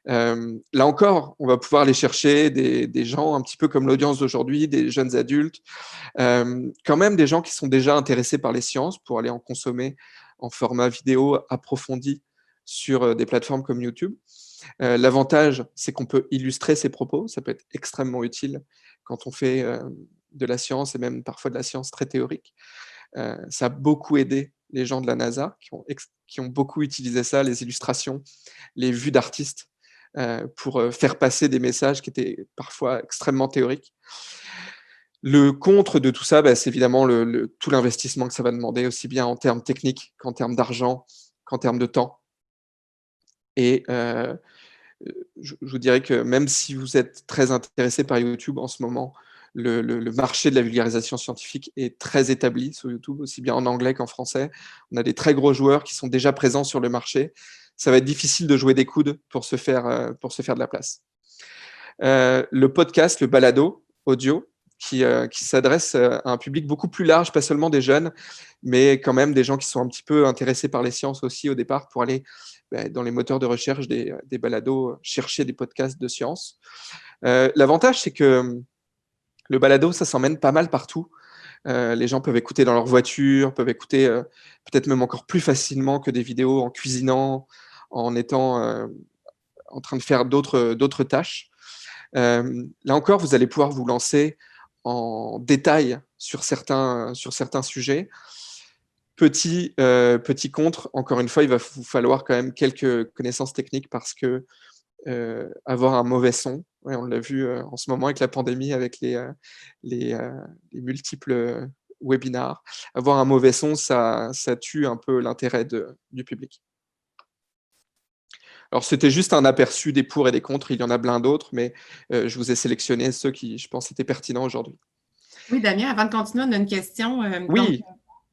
Speaker 1: Là encore, on va pouvoir aller chercher des gens un petit peu comme l'audience d'aujourd'hui, des jeunes adultes, quand même des gens qui sont déjà intéressés par les sciences, pour aller en consommer en format vidéo approfondi sur des plateformes comme YouTube. L'avantage, c'est qu'on peut illustrer ses propos. Ça peut être extrêmement utile quand on fait de la science, et même parfois de la science très théorique. Ça a beaucoup aidé les gens de la NASA qui ont beaucoup utilisé ça, les illustrations, les vues d'artistes, pour faire passer des messages qui étaient parfois extrêmement théoriques. Le contre de tout ça, bah, c'est évidemment tout l'investissement que ça va demander, aussi bien en termes techniques qu'en termes d'argent, qu'en termes de temps. Et je vous dirais que même si vous êtes très intéressé par YouTube en ce moment, le marché de la vulgarisation scientifique est très établi sur YouTube, aussi bien en anglais qu'en français. On a des très gros joueurs qui sont déjà présents sur le marché. Ça va être difficile de jouer des coudes pour se faire de la place. Le podcast, le balado audio, qui s'adresse à un public beaucoup plus large, pas seulement des jeunes, mais quand même des gens qui sont un petit peu intéressés par les sciences aussi au départ, pour aller dans les moteurs de recherche des balados, chercher des podcasts de sciences. L'avantage, c'est que le balado, ça s'emmène pas mal partout. Les gens peuvent écouter dans leur voiture, peuvent écouter peut-être même encore plus facilement que des vidéos en cuisinant, en étant en train de faire d'autres tâches. Là encore, vous allez pouvoir vous lancer en détail sur certains sujets. Petit contre, encore une fois, il va vous falloir quand même quelques connaissances techniques, parce que avoir un mauvais son, ouais, on l'a vu en ce moment avec la pandémie, avec les multiples webinars, avoir un mauvais son, ça tue un peu l'intérêt du public. Alors, c'était juste un aperçu des pour et des contre, il y en a plein d'autres, mais je vous ai sélectionné ceux qui, je pense, étaient pertinents aujourd'hui.
Speaker 2: Oui, Damien, avant de continuer, on a une question
Speaker 1: Oui.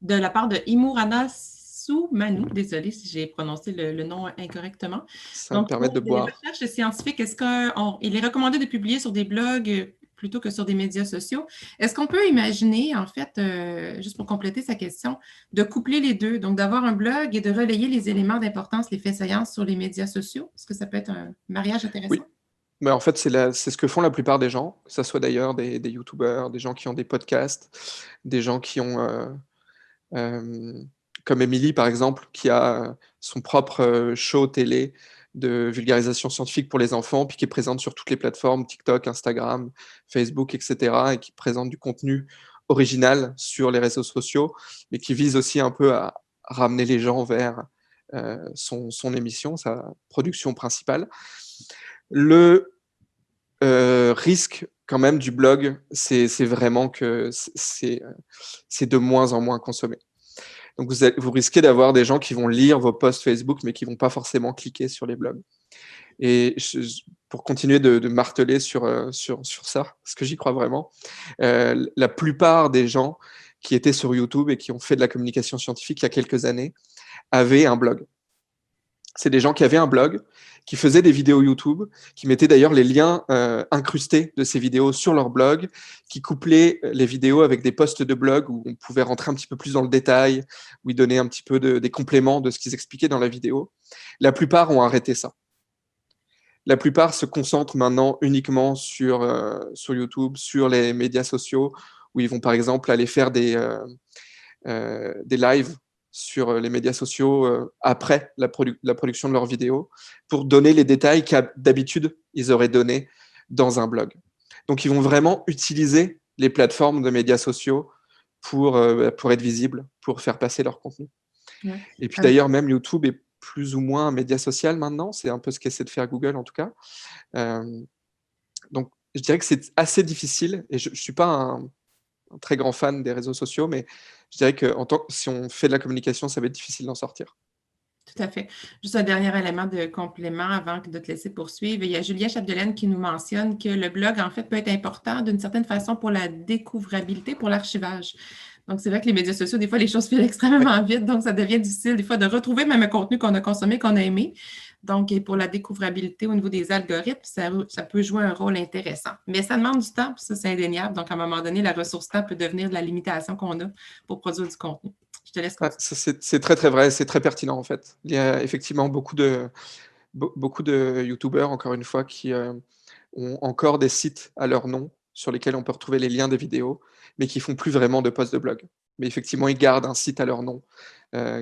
Speaker 2: de la part de Imurana Soumanu. Désolée si j'ai prononcé le nom incorrectement.
Speaker 1: Ça va me permettre de boire.
Speaker 2: Les recherches scientifiques, est-ce qu'il est recommandé de publier sur des blogs plutôt que sur des médias sociaux? Est-ce qu'on peut imaginer, en fait, juste pour compléter sa question, de coupler les deux, donc d'avoir un blog et de relayer les éléments d'importance, les faits saillants sur les médias sociaux? Est-ce que ça peut être un mariage intéressant?
Speaker 1: Oui. Mais en fait, c'est ce que font la plupart des gens, que ce soit d'ailleurs des youtubeurs, des gens qui ont des podcasts, des gens qui ont, comme Émilie par exemple, qui a son propre show télé de vulgarisation scientifique pour les enfants, puis qui est présente sur toutes les plateformes, TikTok, Instagram, Facebook, etc., et qui présente du contenu original sur les réseaux sociaux, mais qui vise aussi un peu à ramener les gens vers son émission, sa production principale. Le risque quand même du blog, c'est vraiment que c'est de moins en moins consommé. Donc vous risquez d'avoir des gens qui vont lire vos posts Facebook, mais qui ne vont pas forcément cliquer sur les blogs. Et pour continuer de marteler sur ça, parce que j'y crois vraiment, la plupart des gens qui étaient sur YouTube et qui ont fait de la communication scientifique il y a quelques années avaient un blog. C'est des gens qui avaient un blog, qui faisaient des vidéos YouTube, qui mettaient d'ailleurs les liens incrustés de ces vidéos sur leur blog, qui couplaient les vidéos avec des posts de blog où on pouvait rentrer un petit peu plus dans le détail, où ils donnaient un petit peu des compléments de ce qu'ils expliquaient dans la vidéo. La plupart ont arrêté ça. La plupart se concentrent maintenant uniquement sur YouTube, sur les médias sociaux, où ils vont par exemple aller faire des lives sur les médias sociaux après la production de leurs vidéos pour donner les détails qu'à d'habitude ils auraient donnés dans un blog. Donc, ils vont vraiment utiliser les plateformes de médias sociaux pour être visibles, pour faire passer leur contenu.
Speaker 2: Ouais.
Speaker 1: Et puis d'ailleurs, même YouTube est plus ou moins un média social maintenant. C'est un peu ce qu'essaie de faire Google, en tout cas. Donc, je dirais que c'est assez difficile. Et je ne suis pas un très grand fan des réseaux sociaux, mais je dirais que si on fait de la communication, ça va être difficile d'en sortir.
Speaker 2: Tout à fait. Juste un dernier élément de complément avant de te laisser poursuivre. Il y a Julien Chapdelaine qui nous mentionne que le blog, en fait, peut être important d'une certaine façon pour la découvrabilité, pour l'archivage. Donc, c'est vrai que les médias sociaux, des fois, les choses filent extrêmement vite, donc ça devient difficile des fois de retrouver même un contenu qu'on a consommé, qu'on a aimé. Donc, et pour la découvrabilité au niveau des algorithmes, ça peut jouer un rôle intéressant. Mais ça demande du temps, puis ça, c'est indéniable. Donc, à un moment donné, la ressource temps peut devenir de la limitation qu'on a pour produire du contenu. Je te laisse continuer.
Speaker 1: C'est très, très vrai. C'est très pertinent, en fait. Il y a effectivement beaucoup de YouTubeurs, encore une fois, qui ont encore des sites à leur nom sur lesquels on peut retrouver les liens des vidéos, mais qui font plus vraiment de posts de blog. Mais effectivement, ils gardent un site à leur nom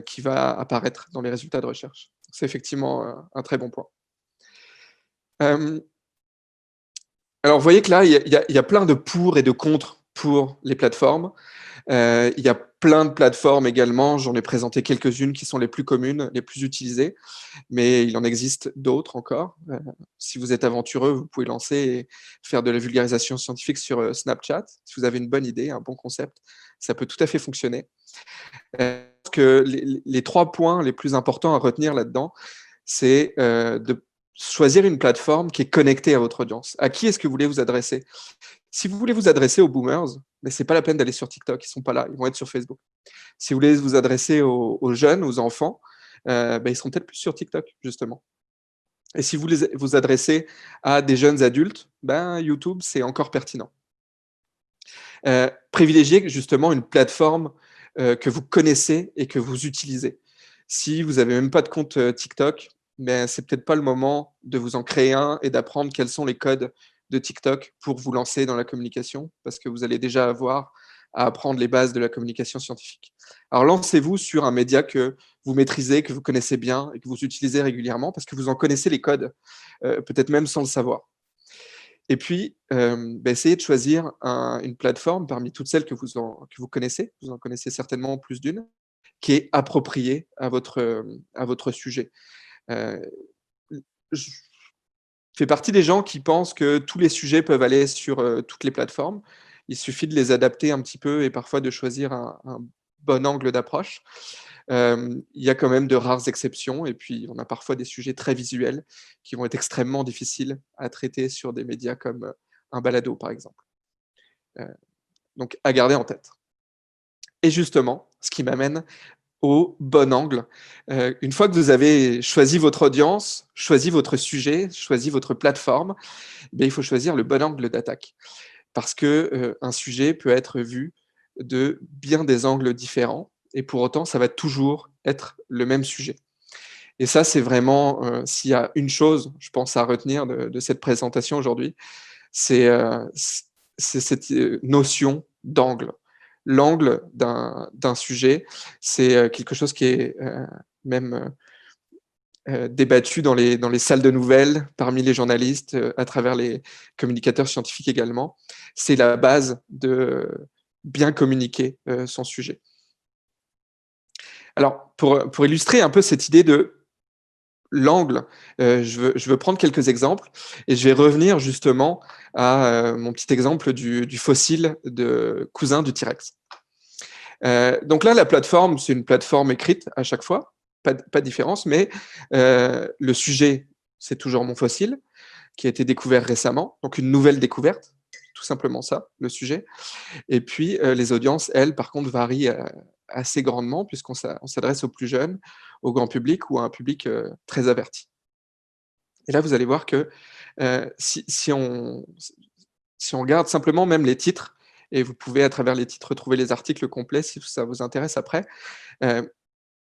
Speaker 1: qui va apparaître dans les résultats de recherche. C'est effectivement un très bon point. Alors, vous voyez que là, il y a plein de pour et de contre pour les plateformes. Il y a plein de plateformes également. J'en ai présenté quelques-unes qui sont les plus communes, les plus utilisées, mais il en existe d'autres encore. Si vous êtes aventureux, vous pouvez lancer et faire de la vulgarisation scientifique sur Snapchat. Si vous avez une bonne idée, un bon concept, ça peut tout à fait fonctionner. Que les 3 points les plus importants à retenir là-dedans, c'est de choisir une plateforme qui est connectée à votre audience. À qui est-ce que vous voulez vous adresser? Si vous voulez vous adresser aux boomers, mais ce n'est pas la peine d'aller sur TikTok, ils ne sont pas là, ils vont être sur Facebook. Si vous voulez vous adresser aux jeunes, aux enfants, ils seront peut-être plus sur TikTok, justement. Et si vous voulez vous adressez à des jeunes adultes, YouTube, c'est encore pertinent. Privilégiez justement une plateforme que vous connaissez et que vous utilisez. Si vous n'avez même pas de compte TikTok, c'est peut-être pas le moment de vous en créer un et d'apprendre quels sont les codes de TikTok pour vous lancer dans la communication, parce que vous allez déjà avoir à apprendre les bases de la communication scientifique. Alors lancez-vous sur un média que vous maîtrisez, que vous connaissez bien et que vous utilisez régulièrement, parce que vous en connaissez les codes, peut-être même sans le savoir. Et puis, essayez de choisir une plateforme parmi toutes celles que vous connaissez, vous en connaissez certainement plus d'une, qui est appropriée à votre sujet. Je fais partie des gens qui pensent que tous les sujets peuvent aller sur toutes les plateformes. Il suffit de les adapter un petit peu et parfois de choisir un bon angle d'approche. Il y a quand même de rares exceptions et puis on a parfois des sujets très visuels qui vont être extrêmement difficiles à traiter sur des médias comme un balado, par exemple. Donc, à garder en tête. Et justement, ce qui m'amène au bon angle. Une fois que vous avez choisi votre audience, choisi votre sujet, choisi votre plateforme, il faut choisir le bon angle d'attaque. Parce qu'un sujet peut être vu de bien des angles différents, et pour autant, ça va toujours être le même sujet. Et ça, c'est vraiment, s'il y a une chose, je pense, à retenir de cette présentation aujourd'hui, c'est cette notion d'angle. L'angle d'un sujet, c'est quelque chose qui est même débattu dans les salles de nouvelles, parmi les journalistes, à travers les communicateurs scientifiques également. C'est la base de bien communiquer son sujet. Alors, pour illustrer un peu cette idée de l'angle, je veux prendre quelques exemples et je vais revenir justement à mon petit exemple du fossile de cousin du T-Rex. Donc là, la plateforme, c'est une plateforme écrite à chaque fois, pas de différence, mais le sujet, c'est toujours mon fossile, qui a été découvert récemment, donc une nouvelle découverte, tout simplement ça, le sujet. Et puis, les audiences, elles, par contre, varient assez grandement, puisqu'on s'adresse aux plus jeunes, au grand public ou à un public très averti. Et là, vous allez voir que si on regarde simplement même les titres, et vous pouvez à travers les titres retrouver les articles complets si ça vous intéresse après,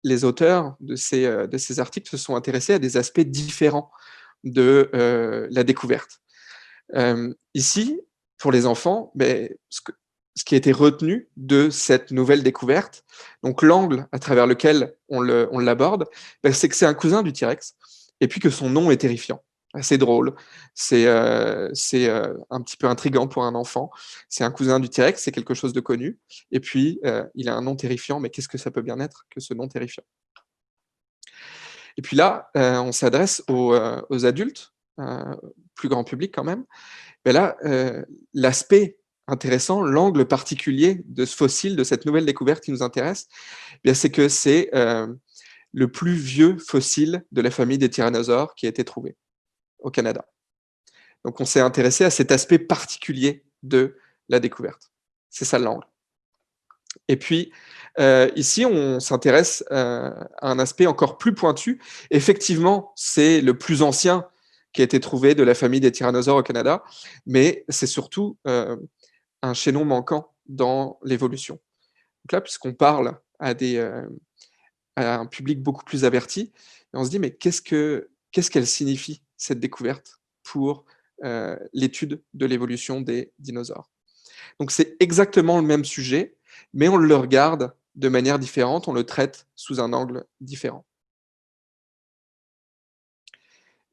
Speaker 1: les auteurs de ces articles se sont intéressés à des aspects différents de la découverte. Ici, pour les enfants, ce qui a été retenu de cette nouvelle découverte, donc l'angle à travers lequel on l'aborde, c'est que c'est un cousin du T-Rex, et puis que son nom est terrifiant. C'est drôle, c'est un petit peu intriguant pour un enfant. C'est un cousin du T-Rex, c'est quelque chose de connu, et puis il a un nom terrifiant, mais qu'est-ce que ça peut bien être que ce nom terrifiant? Et puis là, on s'adresse aux adultes, plus grand public quand même. Mais là, l'aspect intéressant, l'angle particulier de ce fossile, de cette nouvelle découverte qui nous intéresse, c'est que c'est le plus vieux fossile de la famille des tyrannosaures qui a été trouvé au Canada. Donc on s'est intéressé à cet aspect particulier de la découverte. C'est ça l'angle. Et puis, ici, on s'intéresse à un aspect encore plus pointu. Effectivement, c'est le plus ancien qui a été trouvé de la famille des tyrannosaures au Canada, mais c'est surtout un chaînon manquant dans l'évolution. Donc là, puisqu'on parle à un public beaucoup plus averti, on se dit, mais qu'est-ce qu'elle signifie, cette découverte, pour l'étude de l'évolution des dinosaures? Donc c'est exactement le même sujet, mais on le regarde de manière différente, on le traite sous un angle différent.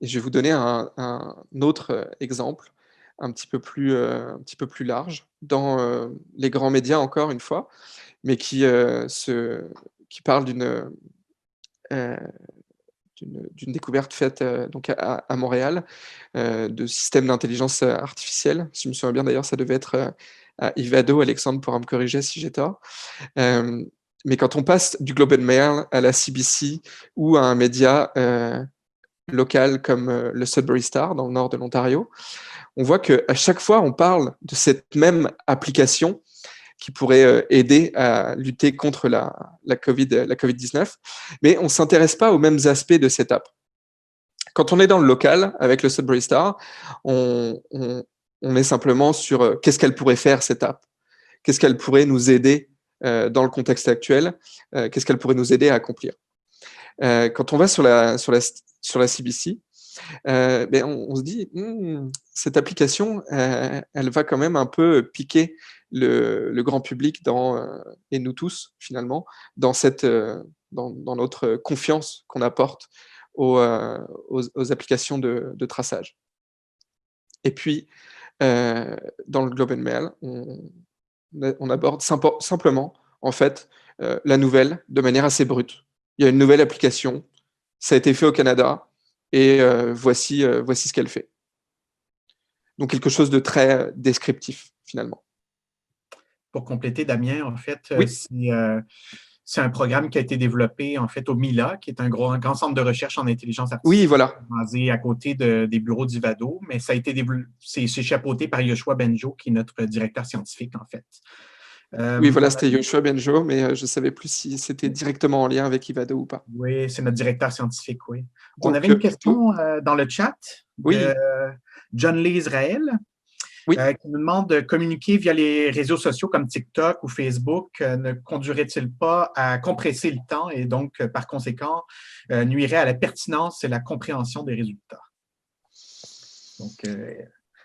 Speaker 1: Et je vais vous donner un autre exemple, un petit peu plus large, dans les grands médias encore une fois, mais qui parle euh, d'une découverte faite donc à Montréal, de systèmes d'intelligence artificielle. Si je me souviens bien d'ailleurs, ça devait être à Ivado. Alexandre pourra me corriger si j'ai tort. Mais quand on passe du Globe and Mail à la CBC ou à un média local comme le Sudbury Star dans le nord de l'Ontario, on voit qu'à chaque fois, on parle de cette même application qui pourrait aider à lutter contre la COVID-19, mais on ne s'intéresse pas aux mêmes aspects de cette app. Quand on est dans le local avec le Sudbury Star, on est simplement sur qu'est-ce qu'elle pourrait faire, cette app, qu'est-ce qu'elle pourrait nous aider dans le contexte actuel, qu'est-ce qu'elle pourrait nous aider à accomplir. Quand on va sur la CBC, on se dit, cette application, elle va quand même un peu piquer le grand public et nous tous, finalement, dans notre confiance qu'on apporte aux applications de traçage. Et puis, dans le Globe and Mail, on aborde simplement, en fait, la nouvelle de manière assez brute. Il y a une nouvelle application, ça a été fait au Canada, et voici ce qu'elle fait. Donc quelque chose de très descriptif, finalement.
Speaker 3: Pour compléter, Damien, en fait,
Speaker 1: oui.
Speaker 3: C'est un programme qui a été développé en fait au MILA, qui est un grand centre de recherche en intelligence artificielle,
Speaker 1: oui, voilà,
Speaker 3: basé à côté des bureaux d'Ivado, mais ça a été c'est chapeauté par Yoshua Benjo, qui est notre directeur scientifique, en fait.
Speaker 1: Oui, voilà, c'était Yoshua Benjo, mais je ne savais plus si c'était directement en lien avec Ivado ou pas.
Speaker 3: Oui, c'est notre directeur scientifique, oui.
Speaker 1: Donc,
Speaker 3: on avait une question dans le chat de John Lee Israël.
Speaker 1: Oui.
Speaker 3: Qui nous demande de communiquer via les réseaux sociaux comme TikTok ou Facebook ne conduirait-il pas à compresser le temps et donc, par conséquent, nuirait à la pertinence et la compréhension des résultats? Donc,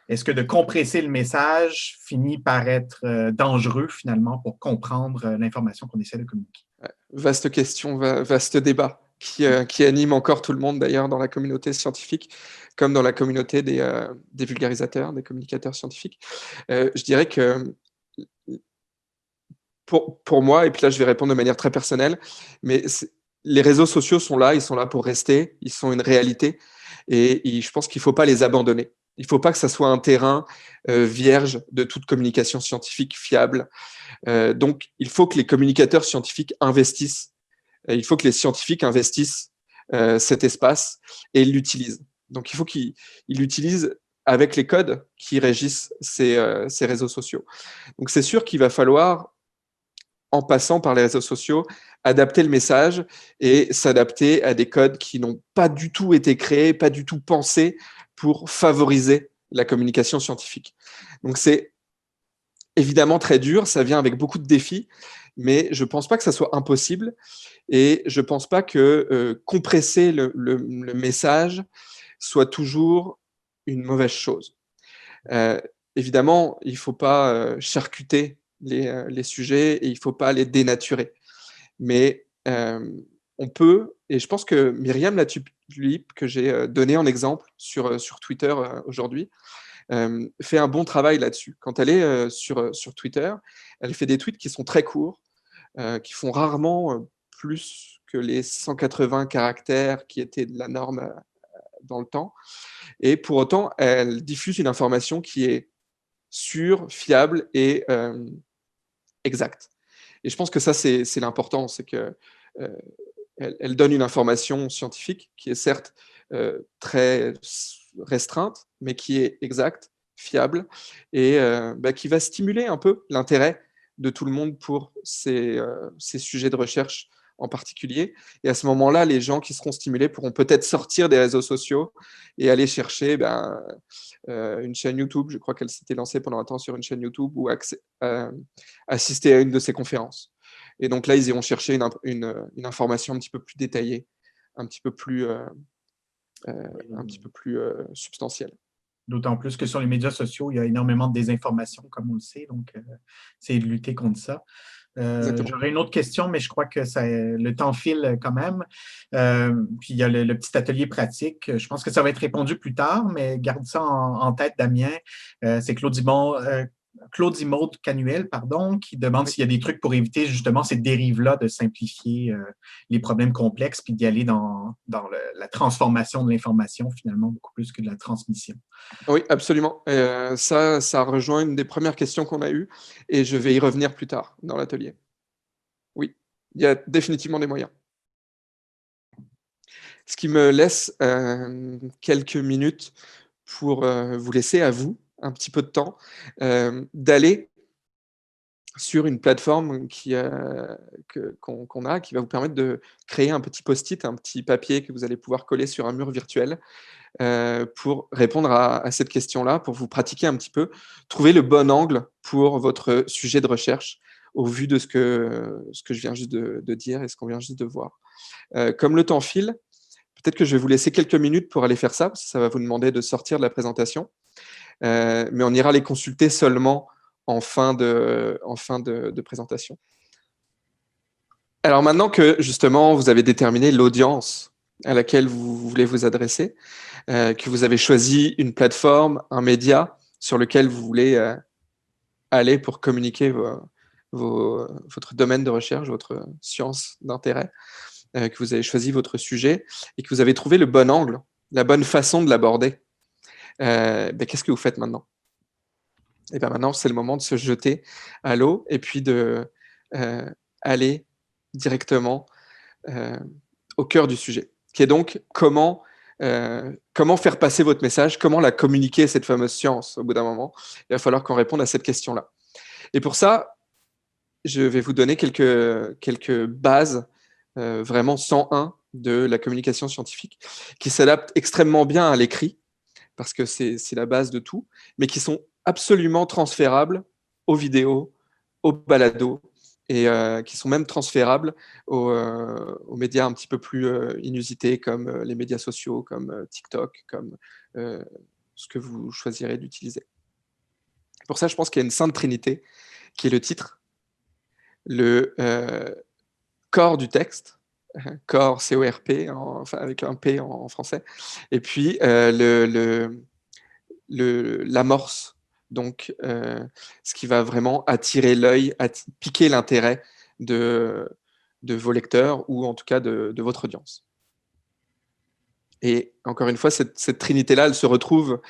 Speaker 3: est-ce que de compresser le message finit par être dangereux, finalement, pour comprendre l'information qu'on essaie de communiquer?
Speaker 1: Vaste question, vaste débat qui anime encore tout le monde, d'ailleurs, dans la communauté scientifique, comme dans la communauté des vulgarisateurs, des communicateurs scientifiques. Je dirais que pour moi, et puis là je vais répondre de manière très personnelle, mais les réseaux sociaux sont là, ils sont là pour rester, ils sont une réalité, et je pense qu'il ne faut pas les abandonner. Il ne faut pas que ça soit un terrain vierge de toute communication scientifique fiable. Donc, il faut que les communicateurs scientifiques investissent, il faut que les scientifiques investissent cet espace et l'utilisent. Donc, il faut qu'ils l'utilisent avec les codes qui régissent ces réseaux sociaux. Donc, c'est sûr qu'il va falloir, en passant par les réseaux sociaux, adapter le message et s'adapter à des codes qui n'ont pas du tout été créés, pas du tout pensés pour favoriser la communication scientifique. Donc, c'est évidemment très dur, ça vient avec beaucoup de défis, mais je ne pense pas que ça soit impossible et je ne pense pas que compresser le message soit toujours une mauvaise chose. Évidemment, il ne faut pas charcuter les sujets et il ne faut pas les dénaturer. Mais on peut, et je pense que Myriam Latulippe, que j'ai donné en exemple sur Twitter aujourd'hui, fait un bon travail là-dessus. Quand elle est sur Twitter, elle fait des tweets qui sont très courts, qui font rarement plus que les 180 caractères qui étaient de la norme dans le temps. Et pour autant, elle diffuse une information qui est sûre, fiable et exacte. Et je pense que ça, c'est l'important, c'est que elle donne une information scientifique qui est certes très restreinte, mais qui est exacte, fiable, et qui va stimuler un peu l'intérêt de tout le monde pour ces sujets de recherche en particulier. Et à ce moment-là, les gens qui seront stimulés pourront peut-être sortir des réseaux sociaux et aller chercher une chaîne YouTube. Je crois qu'elle s'était lancée pendant un temps sur une chaîne YouTube ou assister à une de ses conférences. Et donc là, ils iront chercher une information un petit peu plus détaillée, un petit peu plus substantielle.
Speaker 3: D'autant plus que sur les médias sociaux, il y a énormément de désinformation, comme on le sait, donc c'est de lutter contre ça. J'aurais une autre question, mais je crois que le temps file quand même. Puis il y a le petit atelier pratique. Je pense que ça va être répondu plus tard, mais garde ça en tête, Damien. C'est Claude Canuel, qui demande s'il y a des trucs pour éviter justement ces dérives-là de simplifier les problèmes complexes puis d'y aller dans la transformation de l'information finalement, beaucoup plus que de la transmission.
Speaker 1: Oui, absolument. Ça rejoint une des premières questions qu'on a eues et je vais y revenir plus tard dans l'atelier. Oui, il y a définitivement des moyens. Ce qui me laisse quelques minutes pour vous laisser à vous un petit peu de temps d'aller sur une plateforme qu'on a, qui va vous permettre de créer un petit post-it, un petit papier que vous allez pouvoir coller sur un mur virtuel pour répondre à cette question-là, pour vous pratiquer un petit peu, trouver le bon angle pour votre sujet de recherche au vu de ce que je viens juste de dire et ce qu'on vient juste de voir. Comme le temps file, peut-être que je vais vous laisser quelques minutes pour aller faire ça, parce que ça va vous demander de sortir de la présentation. Mais on ira les consulter seulement en fin de présentation. Alors maintenant que justement vous avez déterminé l'audience à laquelle vous voulez vous adresser, que vous avez choisi une plateforme, un média sur lequel vous voulez aller pour communiquer votre domaine de recherche, votre science d'intérêt, que vous avez choisi votre sujet et que vous avez trouvé le bon angle, la bonne façon de l'aborder, qu'est-ce que vous faites maintenant ? Et bien maintenant, c'est le moment de se jeter à l'eau et puis d'aller directement au cœur du sujet, qui est donc comment faire passer votre message, comment la communiquer, cette fameuse science, au bout d'un moment. Il va falloir qu'on réponde à cette question-là. Et pour ça, je vais vous donner quelques bases vraiment 101 de la communication scientifique, qui s'adaptent extrêmement bien à l'écrit, parce que c'est la base de tout, mais qui sont absolument transférables aux vidéos, aux balados, et qui sont même transférables aux médias un petit peu plus inusités, comme les médias sociaux, comme TikTok, comme ce que vous choisirez d'utiliser. Pour ça, je pense qu'il y a une sainte trinité, qui est le titre, le corps du texte, corps, C-O-R-P, avec un P en français, et puis l'amorce, donc ce qui va vraiment attirer l'œil, piquer l'intérêt de vos lecteurs ou en tout cas de votre audience. Et encore une fois, cette trinité-là, elle se retrouve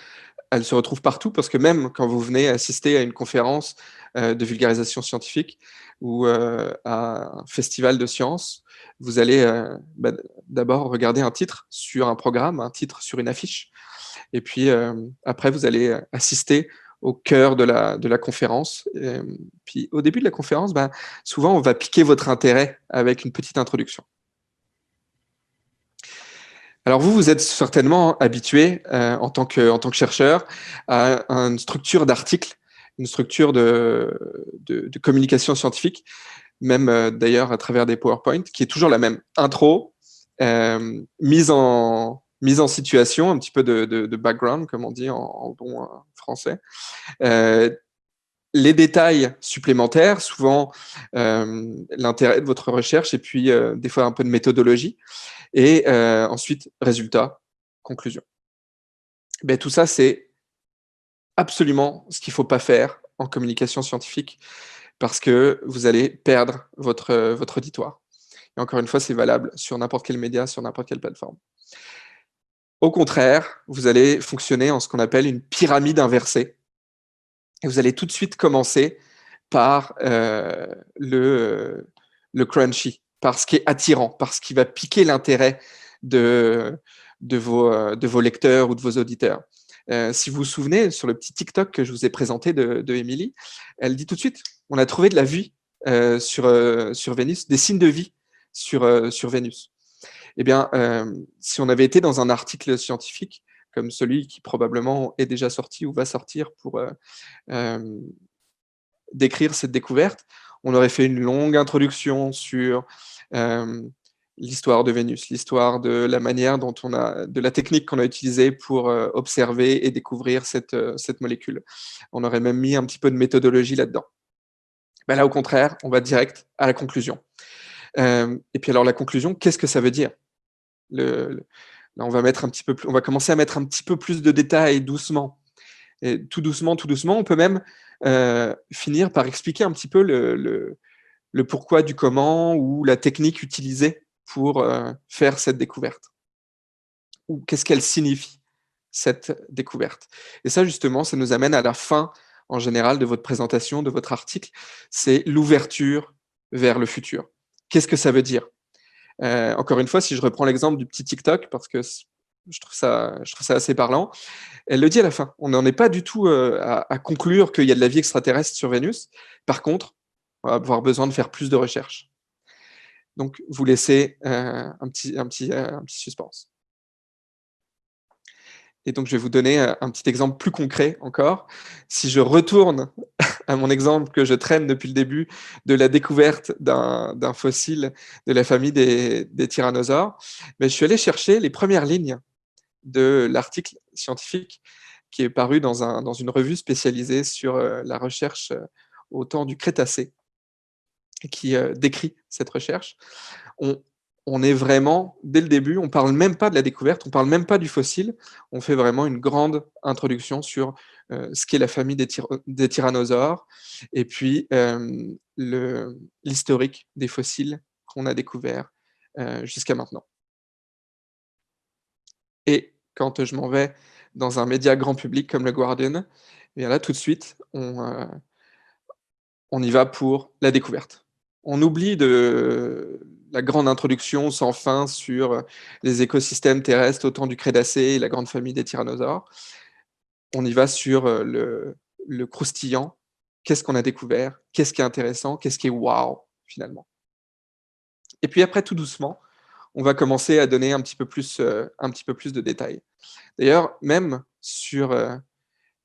Speaker 1: partout, parce que même quand vous venez assister à une conférence de vulgarisation scientifique ou à un festival de sciences, vous allez d'abord regarder un titre sur un programme, un titre sur une affiche, et puis après, vous allez assister au cœur de la conférence. Puis au début de la conférence, souvent, on va piquer votre intérêt avec une petite introduction. Alors vous êtes certainement habitué en tant que chercheur à une structure d'article, une structure de communication scientifique, même d'ailleurs à travers des PowerPoint, qui est toujours la même. Intro, mise en situation, un petit peu de background, comme on dit en bon français. les détails supplémentaires, souvent l'intérêt de votre recherche et puis des fois un peu de méthodologie. Et ensuite, résultat, conclusion. Ben, tout ça, c'est absolument ce qu'il ne faut pas faire en communication scientifique parce que vous allez perdre votre auditoire. Et encore une fois, c'est valable sur n'importe quel média, sur n'importe quelle plateforme. Au contraire, vous allez fonctionner en ce qu'on appelle une pyramide inversée. Et vous allez tout de suite commencer par le crunchy, par ce qui est attirant, par ce qui va piquer l'intérêt de vos lecteurs ou de vos auditeurs. Si vous vous souvenez, sur le petit TikTok que je vous ai présenté de Émilie, elle dit tout de suite, on a trouvé de la vie sur Vénus, des signes de vie sur Vénus. Eh bien, si on avait été dans un article scientifique, comme celui qui probablement est déjà sorti ou va sortir pour décrire cette découverte, on aurait fait une longue introduction sur l'histoire de Vénus, l'histoire de la manière dont de la technique qu'on a utilisée pour observer et découvrir cette molécule. On aurait même mis un petit peu de méthodologie là-dedans. Ben là, au contraire, on va direct à la conclusion. Et puis alors, la conclusion, qu'est-ce que ça veut dire? Là, on va commencer à mettre un petit peu plus de détails doucement. Et tout doucement, on peut même finir par expliquer un petit peu le pourquoi du comment ou la technique utilisée pour faire cette découverte. Ou qu'est-ce qu'elle signifie, cette découverte. Et ça, justement, ça nous amène à la fin, en général, de votre présentation, de votre article. C'est l'ouverture vers le futur. Qu'est-ce que ça veut dire? Encore une fois, si je reprends l'exemple du petit TikTok, parce que je trouve ça assez parlant, elle le dit à la fin. On n'en est pas du tout à conclure qu'il y a de la vie extraterrestre sur Vénus. Par contre, on va avoir besoin de faire plus de recherches. Donc, vous laissez un petit suspense. Et donc, je vais vous donner un petit exemple plus concret encore. Si je retourne à mon exemple que je traîne depuis le début de la découverte d'un fossile de la famille des tyrannosaures, mais je suis allé chercher les premières lignes de l'article scientifique qui est paru dans une revue spécialisée sur la recherche au temps du Crétacé, et qui décrit cette recherche. On est vraiment, dès le début, on ne parle même pas de la découverte, on ne parle même pas du fossile, on fait vraiment une grande introduction sur ce qu'est la famille des tyrannosaures, et puis l'historique des fossiles qu'on a découverts jusqu'à maintenant. Et quand je m'en vais dans un média grand public comme le Guardian, et là, tout de suite, on y va pour la découverte. On oublie de la grande introduction sans fin sur les écosystèmes terrestres au temps du Crétacé et la grande famille des tyrannosaures. On y va sur le croustillant. Qu'est-ce qu'on a découvert? Qu'est-ce qui est intéressant? Qu'est-ce qui est wow, finalement? Et puis après, tout doucement, on va commencer à donner un petit peu plus de détails. D'ailleurs, même sur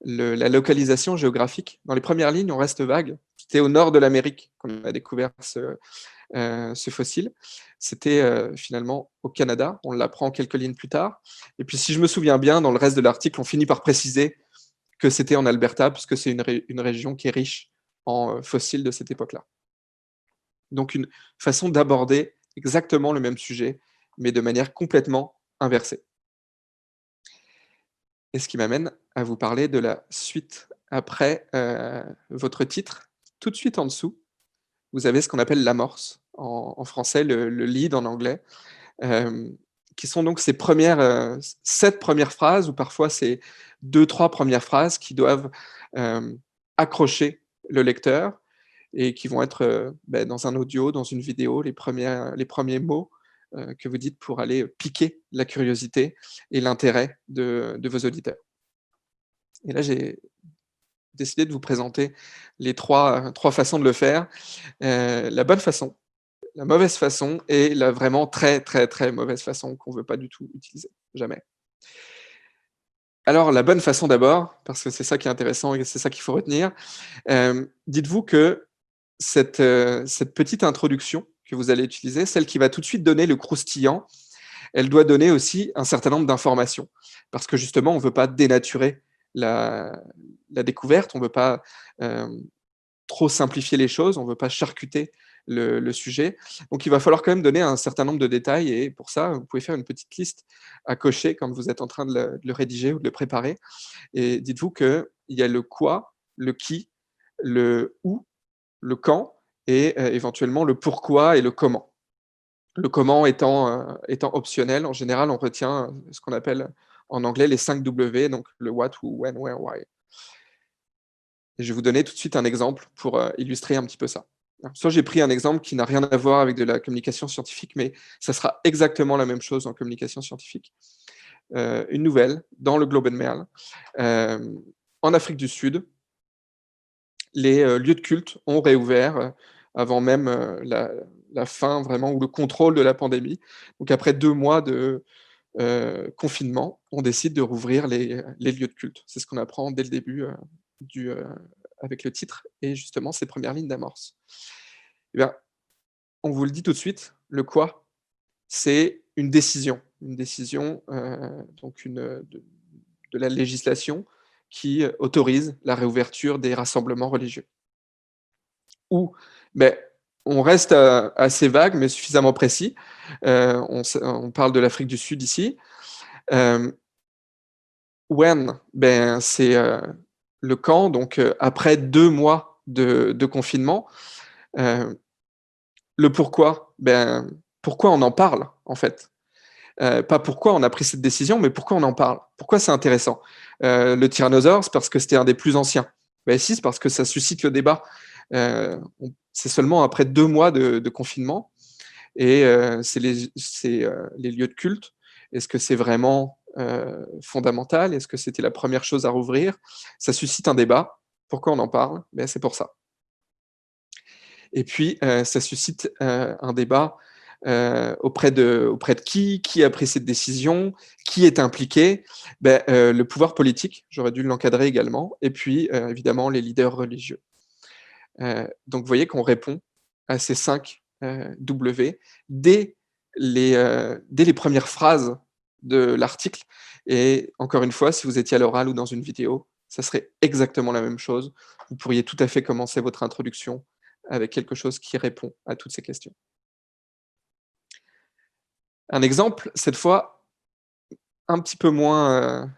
Speaker 1: la localisation géographique, dans les premières lignes, on reste vague. C'était au nord de l'Amérique qu'on a découvert ce fossile. C'était finalement au Canada. On l'apprend quelques lignes plus tard. Et puis, si je me souviens bien, dans le reste de l'article, on finit par préciser que c'était en Alberta, puisque c'est une région qui est riche en fossiles de cette époque-là. Donc, une façon d'aborder exactement le même sujet, mais de manière complètement inversée. Et ce qui m'amène à vous parler de la suite. Après votre titre, tout de suite en dessous, vous avez ce qu'on appelle l'amorce, en français, le lead en anglais, qui sont donc ces 7 premières phrases, ou parfois ces 2-3 premières phrases qui doivent accrocher le lecteur et qui vont être dans un audio, dans une vidéo, les premiers mots que vous dites pour aller piquer la curiosité et l'intérêt de vos auditeurs. Et là, j'ai décidé de vous présenter les trois façons de le faire. La bonne façon, la mauvaise façon et la vraiment très, très, très mauvaise façon qu'on ne veut pas du tout utiliser, jamais. Alors, la bonne façon d'abord, parce que c'est ça qui est intéressant et c'est ça qu'il faut retenir. Dites-vous que cette petite introduction que vous allez utiliser, celle qui va tout de suite donner le croustillant, elle doit donner aussi un certain nombre d'informations. Parce que justement, on ne veut pas dénaturer la découverte, on ne veut pas trop simplifier les choses, on ne veut pas charcuter le sujet. Donc, il va falloir quand même donner un certain nombre de détails et pour ça, vous pouvez faire une petite liste à cocher quand vous êtes en train de le rédiger ou de le préparer. Et dites-vous qu'il y a le quoi, le qui, le où, le quand et éventuellement le pourquoi et le comment. Le comment étant optionnel, en général, on retient ce qu'on appelle en anglais les 5 W, donc le what, who, when, where, why. Et je vais vous donner tout de suite un exemple pour illustrer un petit peu ça. Soit j'ai pris un exemple qui n'a rien à voir avec de la communication scientifique, mais ça sera exactement la même chose en communication scientifique. Une nouvelle dans le Globe and Mail. En Afrique du Sud, les lieux de culte ont réouvert avant même la fin vraiment ou le contrôle de la pandémie. Donc après 2 mois de confinement, on décide de rouvrir les lieux de culte. C'est ce qu'on apprend dès le début avec le titre et justement ces premières lignes d'amorce. Eh bien, on vous le dit tout de suite, le quoi, c'est une décision donc de la législation qui autorise la réouverture des rassemblements religieux. Ou, ben, on reste assez vague, mais suffisamment précis. On parle de l'Afrique du Sud ici. When, ben, c'est le quand, donc après 2 mois de confinement. Le pourquoi, ben, pourquoi on en parle, en fait. Pas pourquoi on a pris cette décision, mais pourquoi on en parle. Pourquoi c'est intéressant. Le tyrannosaure, c'est parce que c'était un des plus anciens. Ben, si, c'est parce que ça suscite le débat. C'est seulement après 2 mois de confinement, et c'est les lieux de culte. Est-ce que c'est vraiment fondamental? Est-ce que c'était la première chose à rouvrir? Ça suscite un débat. Pourquoi on en parle? Ben, c'est pour ça. Et puis, ça suscite un débat auprès de qui a pris cette décision, qui est impliqué, ben, le pouvoir politique, j'aurais dû l'encadrer également, et puis évidemment les leaders religieux. Donc vous voyez qu'on répond à ces 5 W dès les premières phrases de l'article. Et encore une fois, si vous étiez à l'oral ou dans une vidéo, ça serait exactement la même chose. Vous pourriez tout à fait commencer votre introduction avec quelque chose qui répond à toutes ces questions. Un exemple, cette fois, un petit peu moins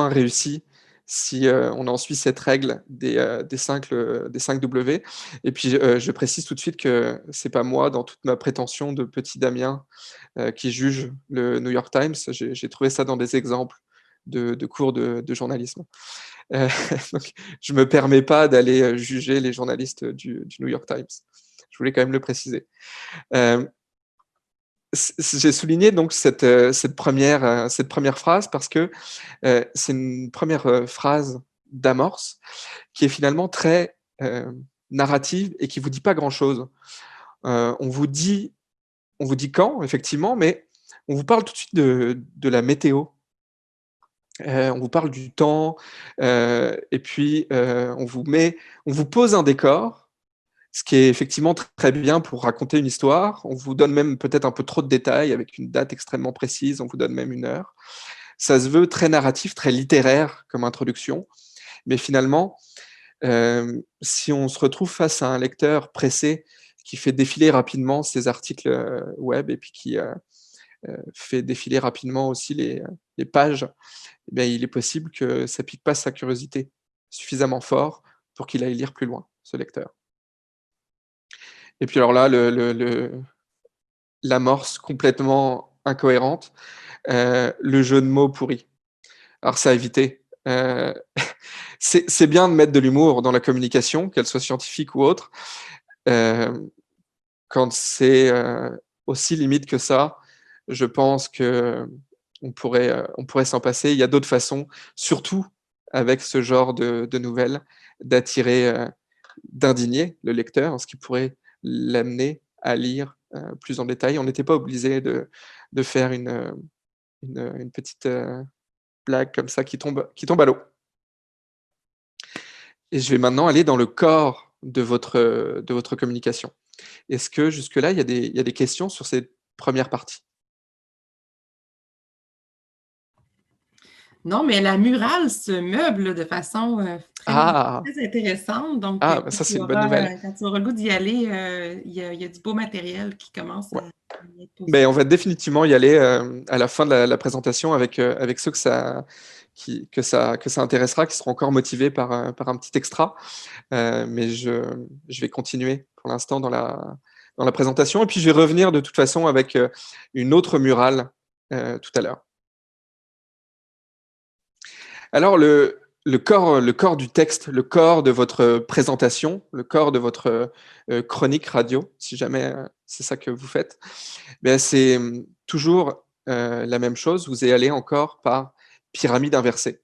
Speaker 1: réussi si on en suit cette règle des 5 W. Et puis, je précise tout de suite que c'est pas moi, dans toute ma prétention de petit Damien, qui juge le New York Times. J'ai trouvé ça dans des exemples de cours de journalisme. Donc, je me permets pas d'aller juger les journalistes du New York Times. Je voulais quand même le préciser. J'ai souligné donc cette première phrase parce que c'est une première phrase d'amorce qui est finalement très narrative et qui vous dit pas grand-chose. On vous dit quand, effectivement, mais on vous parle tout de suite de la météo. On vous parle du temps, et puis on vous pose un décor, ce qui est effectivement très bien pour raconter une histoire. On vous donne même peut-être un peu trop de détails avec une date extrêmement précise, on vous donne même 1 heure. Ça se veut très narratif, très littéraire comme introduction, mais finalement, si on se retrouve face à un lecteur pressé qui fait défiler rapidement ses articles web et puis qui fait défiler rapidement aussi les pages, eh bien, il est possible que ça pique pas sa curiosité suffisamment fort pour qu'il aille lire plus loin, ce lecteur. Et puis alors là, l'amorce complètement incohérente, le jeu de mots pourri. Alors ça à éviter. C'est bien de mettre de l'humour dans la communication, qu'elle soit scientifique ou autre. Quand c'est aussi limite que ça, je pense qu'on pourrait s'en passer. Il y a d'autres façons, surtout avec ce genre de nouvelles, d'attirer, d'indigner le lecteur, ce qui pourrait l'amener à lire plus en détail. On n'était pas obligé de faire une petite blague comme ça qui tombe à l'eau. Et je vais maintenant aller dans le corps de votre communication. Est-ce que jusque-là, il y a des questions sur cette première partie?
Speaker 2: Non, mais la murale se meuble là, de façon
Speaker 1: Ah,
Speaker 2: très intéressante. Donc,
Speaker 1: bah ça, c'est une bonne nouvelle.
Speaker 2: quand tu auras le goût d'y aller, il y a du beau matériel qui commence
Speaker 1: Ouais.
Speaker 2: à être posé.
Speaker 1: Ben, on va définitivement y aller à la fin de la présentation avec ceux que ça intéressera, qui seront encore motivés par un petit extra. Mais je vais continuer pour l'instant dans la présentation. Et puis, je vais revenir de toute façon avec une autre murale tout à l'heure. Alors, le corps du texte, le corps de votre présentation, le corps de votre chronique radio, si jamais c'est ça que vous faites, ben c'est toujours la même chose. Vous allez aller encore par pyramide inversée.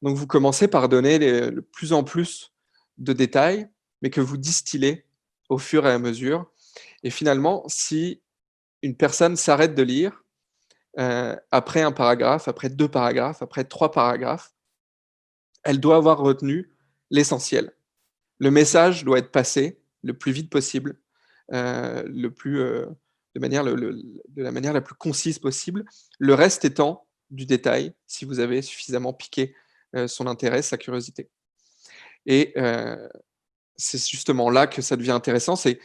Speaker 1: Donc, vous commencez par donner le plus en plus de détails, mais que vous distillez au fur et à mesure. Et finalement, si une personne s'arrête de lire après un paragraphe, après 2 paragraphes, après 3 paragraphes, elle doit avoir retenu l'essentiel. Le message doit être passé le plus vite possible, de la manière la plus concise possible. Le reste étant du détail, si vous avez suffisamment piqué son intérêt, sa curiosité. Et c'est justement là que ça devient intéressant. C'est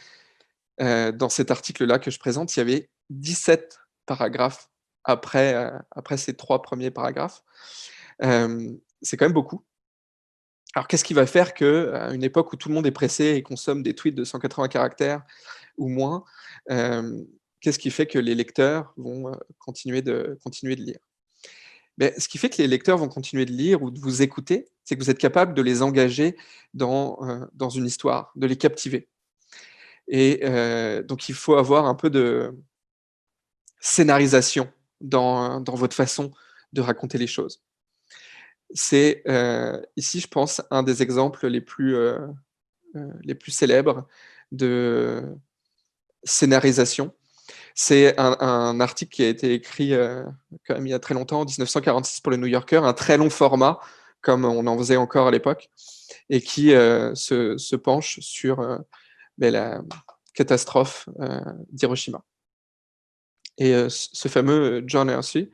Speaker 1: dans cet article-là que je présente, il y avait 17 paragraphes après ces 3 premiers paragraphes. C'est quand même beaucoup. Alors, qu'est-ce qui va faire qu'à une époque où tout le monde est pressé et consomme des tweets de 180 caractères ou moins, qu'est-ce qui fait que les lecteurs vont continuer de lire? Ben, ce qui fait que les lecteurs vont continuer de lire ou de vous écouter, c'est que vous êtes capable de les engager dans une histoire, de les captiver. Et donc, il faut avoir un peu de scénarisation dans votre façon de raconter les choses. C'est ici, je pense, un des exemples les plus célèbres de scénarisation. C'est un article qui a été écrit quand même il y a très longtemps, en 1946 pour le New Yorker, un très long format, comme on en faisait encore à l'époque, et qui se penche sur la catastrophe d'Hiroshima. Et ce fameux John Hersey,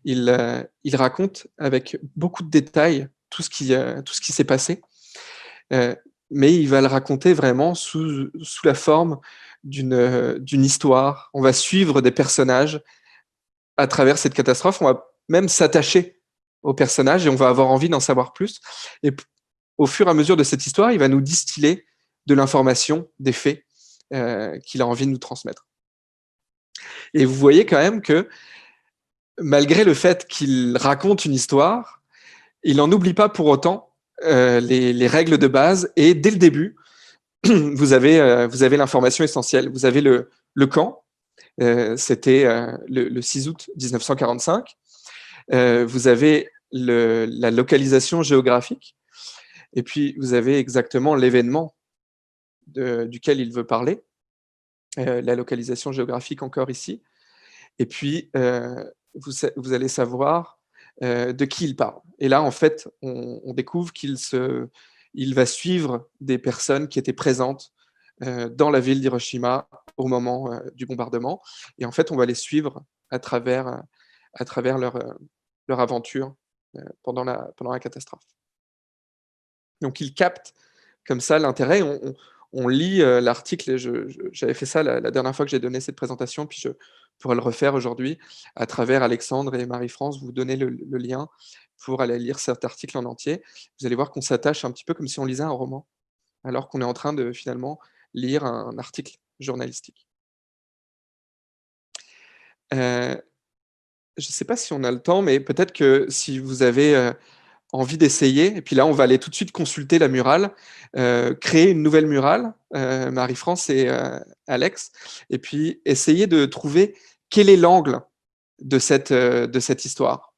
Speaker 1: il raconte avec beaucoup de détails tout ce qui s'est passé, mais il va le raconter vraiment sous la forme d'une histoire. On va suivre des personnages à travers cette catastrophe. On va même s'attacher aux personnages et on va avoir envie d'en savoir plus. Et au fur et à mesure de cette histoire, il va nous distiller de l'information, des faits qu'il a envie de nous transmettre. Et vous voyez quand même que malgré le fait qu'il raconte une histoire, il n'en oublie pas pour autant les règles de base. Et dès le début, vous avez l'information essentielle. Vous avez le quand, c'était le 6 août 1945. Vous avez la localisation géographique. Et puis, vous avez exactement l'événement duquel il veut parler. La localisation géographique encore ici. Et puis, vous allez savoir de qui il parle. Et là, en fait, on découvre qu'il va suivre des personnes qui étaient présentes dans la ville d'Hiroshima au moment du bombardement. Et en fait, on va les suivre à travers leur aventure pendant la catastrophe. Donc, il capte comme ça l'intérêt. On lit l'article, et j'avais fait ça la dernière fois que j'ai donné cette présentation, puis je pourrais le refaire aujourd'hui à travers Alexandre et Marie-France, vous donner le lien pour aller lire cet article en entier. Vous allez voir qu'on s'attache un petit peu comme si on lisait un roman, alors qu'on est en train de finalement lire un article journalistique. Je ne sais pas si on a le temps, mais peut-être que si vous avez envie d'essayer, et puis là on va aller tout de suite consulter la murale, créer une nouvelle murale, Marie-France et Alex, et puis essayer de trouver quel est l'angle de cette histoire.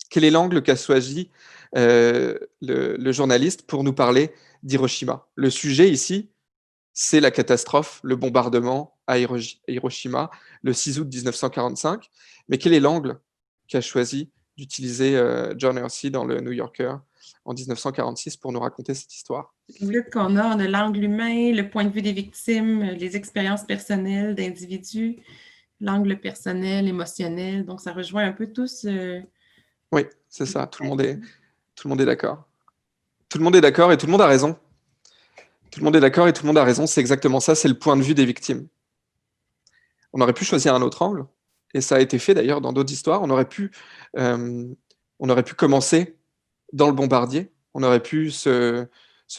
Speaker 1: Quel est l'angle qu'a choisi le journaliste pour nous parler d'Hiroshima? Le sujet ici, c'est la catastrophe, le bombardement à Hiroshima, le 6 août 1945. Mais quel est l'angle qu'a choisi d'utiliser John Hersey dans le New Yorker en 1946 pour nous raconter cette histoire?
Speaker 2: On a l'angle humain, le point de vue des victimes, les expériences personnelles d'individus, l'angle personnel, émotionnel. Donc, ça rejoint un peu tout ce
Speaker 1: Oui, c'est ça. Tout le monde est d'accord. Tout le monde est d'accord et tout le monde a raison. Tout le monde est d'accord et tout le monde a raison. C'est exactement ça. C'est le point de vue des victimes. On aurait pu choisir un autre angle, et ça a été fait d'ailleurs dans d'autres histoires. On aurait pu commencer dans le bombardier. On aurait pu se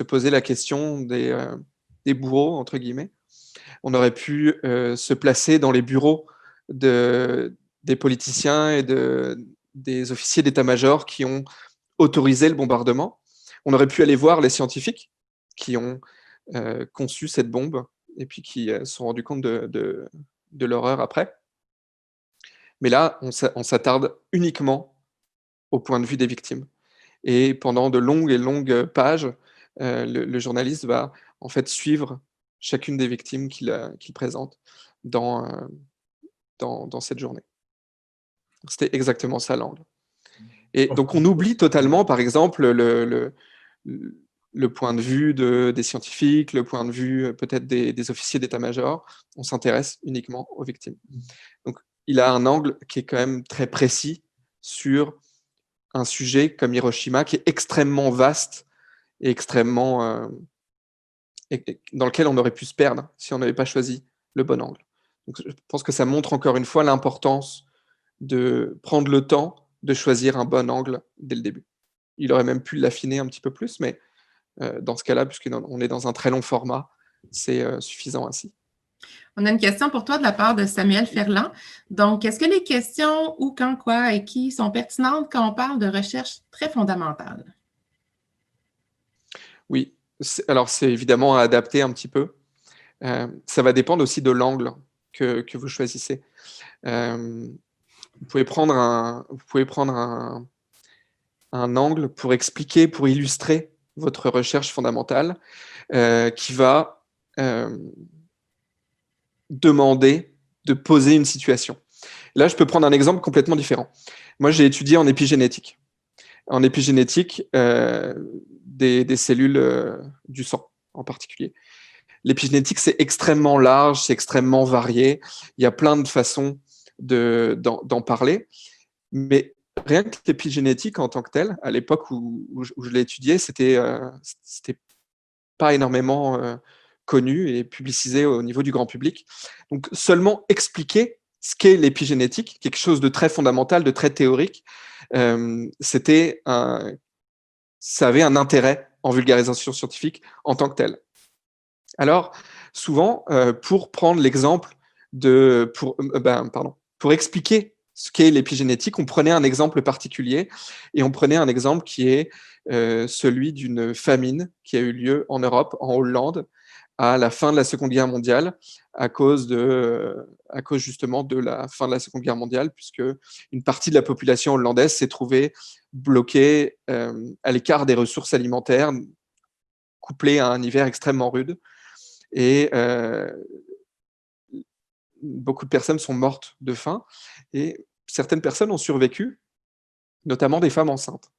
Speaker 1: poser la question des bourreaux, entre guillemets. On aurait pu se placer dans les bureaux des politiciens et des officiers d'état-major qui ont autorisé le bombardement. On aurait pu aller voir les scientifiques qui ont conçu cette bombe et puis qui se sont rendus compte de l'horreur après. Mais là, on s'attarde uniquement au point de vue des victimes. Et pendant de longues et longues pages, le journaliste va en fait suivre chacune des victimes qu'il présente dans, dans cette journée. C'était exactement ça l'angle. Et donc on oublie totalement, par exemple, le point de vue des scientifiques, le point de vue peut-être des officiers d'état-major. On s'intéresse uniquement aux victimes. Donc il a un angle qui est quand même très précis sur un sujet comme Hiroshima qui est extrêmement vaste et extrêmement dans lequel on aurait pu se perdre si on n'avait pas choisi le bon angle. Donc, je pense que ça montre encore une fois l'importance de prendre le temps de choisir un bon angle dès le début. Il aurait même pu l'affiner un petit peu plus, mais dans ce cas-là, puisqu'on est dans un très long format, c'est suffisant ainsi.
Speaker 2: On a une question pour toi de la part de Samuel Ferland. Donc, est-ce que les questions où, quand, quoi et qui sont pertinentes quand on parle de recherche très fondamentale?
Speaker 1: Oui, alors c'est évidemment à adapter un petit peu. Ça va dépendre aussi de l'angle que vous choisissez. Vous pouvez prendre un angle pour expliquer, pour illustrer votre recherche fondamentale qui va demander de poser une situation. Là, je peux prendre un exemple complètement différent. Moi, j'ai étudié en épigénétique. En épigénétique, des cellules du sang en particulier. L'épigénétique, c'est extrêmement large, c'est extrêmement varié. Il y a plein de façons d'en parler. Mais rien que l'épigénétique en tant que telle, à l'époque où je l'ai étudié, c'était pas énormément connu et publicisé au niveau du grand public. Donc seulement expliquer ce qu'est l'épigénétique, quelque chose de très fondamental, de très théorique, ça avait un intérêt en vulgarisation scientifique en tant que tel. Alors, souvent, pour prendre l'exemple pour expliquer ce qu'est l'épigénétique, on prenait un exemple particulier et on prenait un exemple qui est celui d'une famine qui a eu lieu en Europe, en Hollande, à la fin de la Seconde Guerre mondiale, à cause justement de la fin de la Seconde Guerre mondiale, puisque une partie de la population hollandaise s'est trouvée bloquée à l'écart des ressources alimentaires, couplée à un hiver extrêmement rude. Et beaucoup de personnes sont mortes de faim et certaines personnes ont survécu, notamment des femmes enceintes.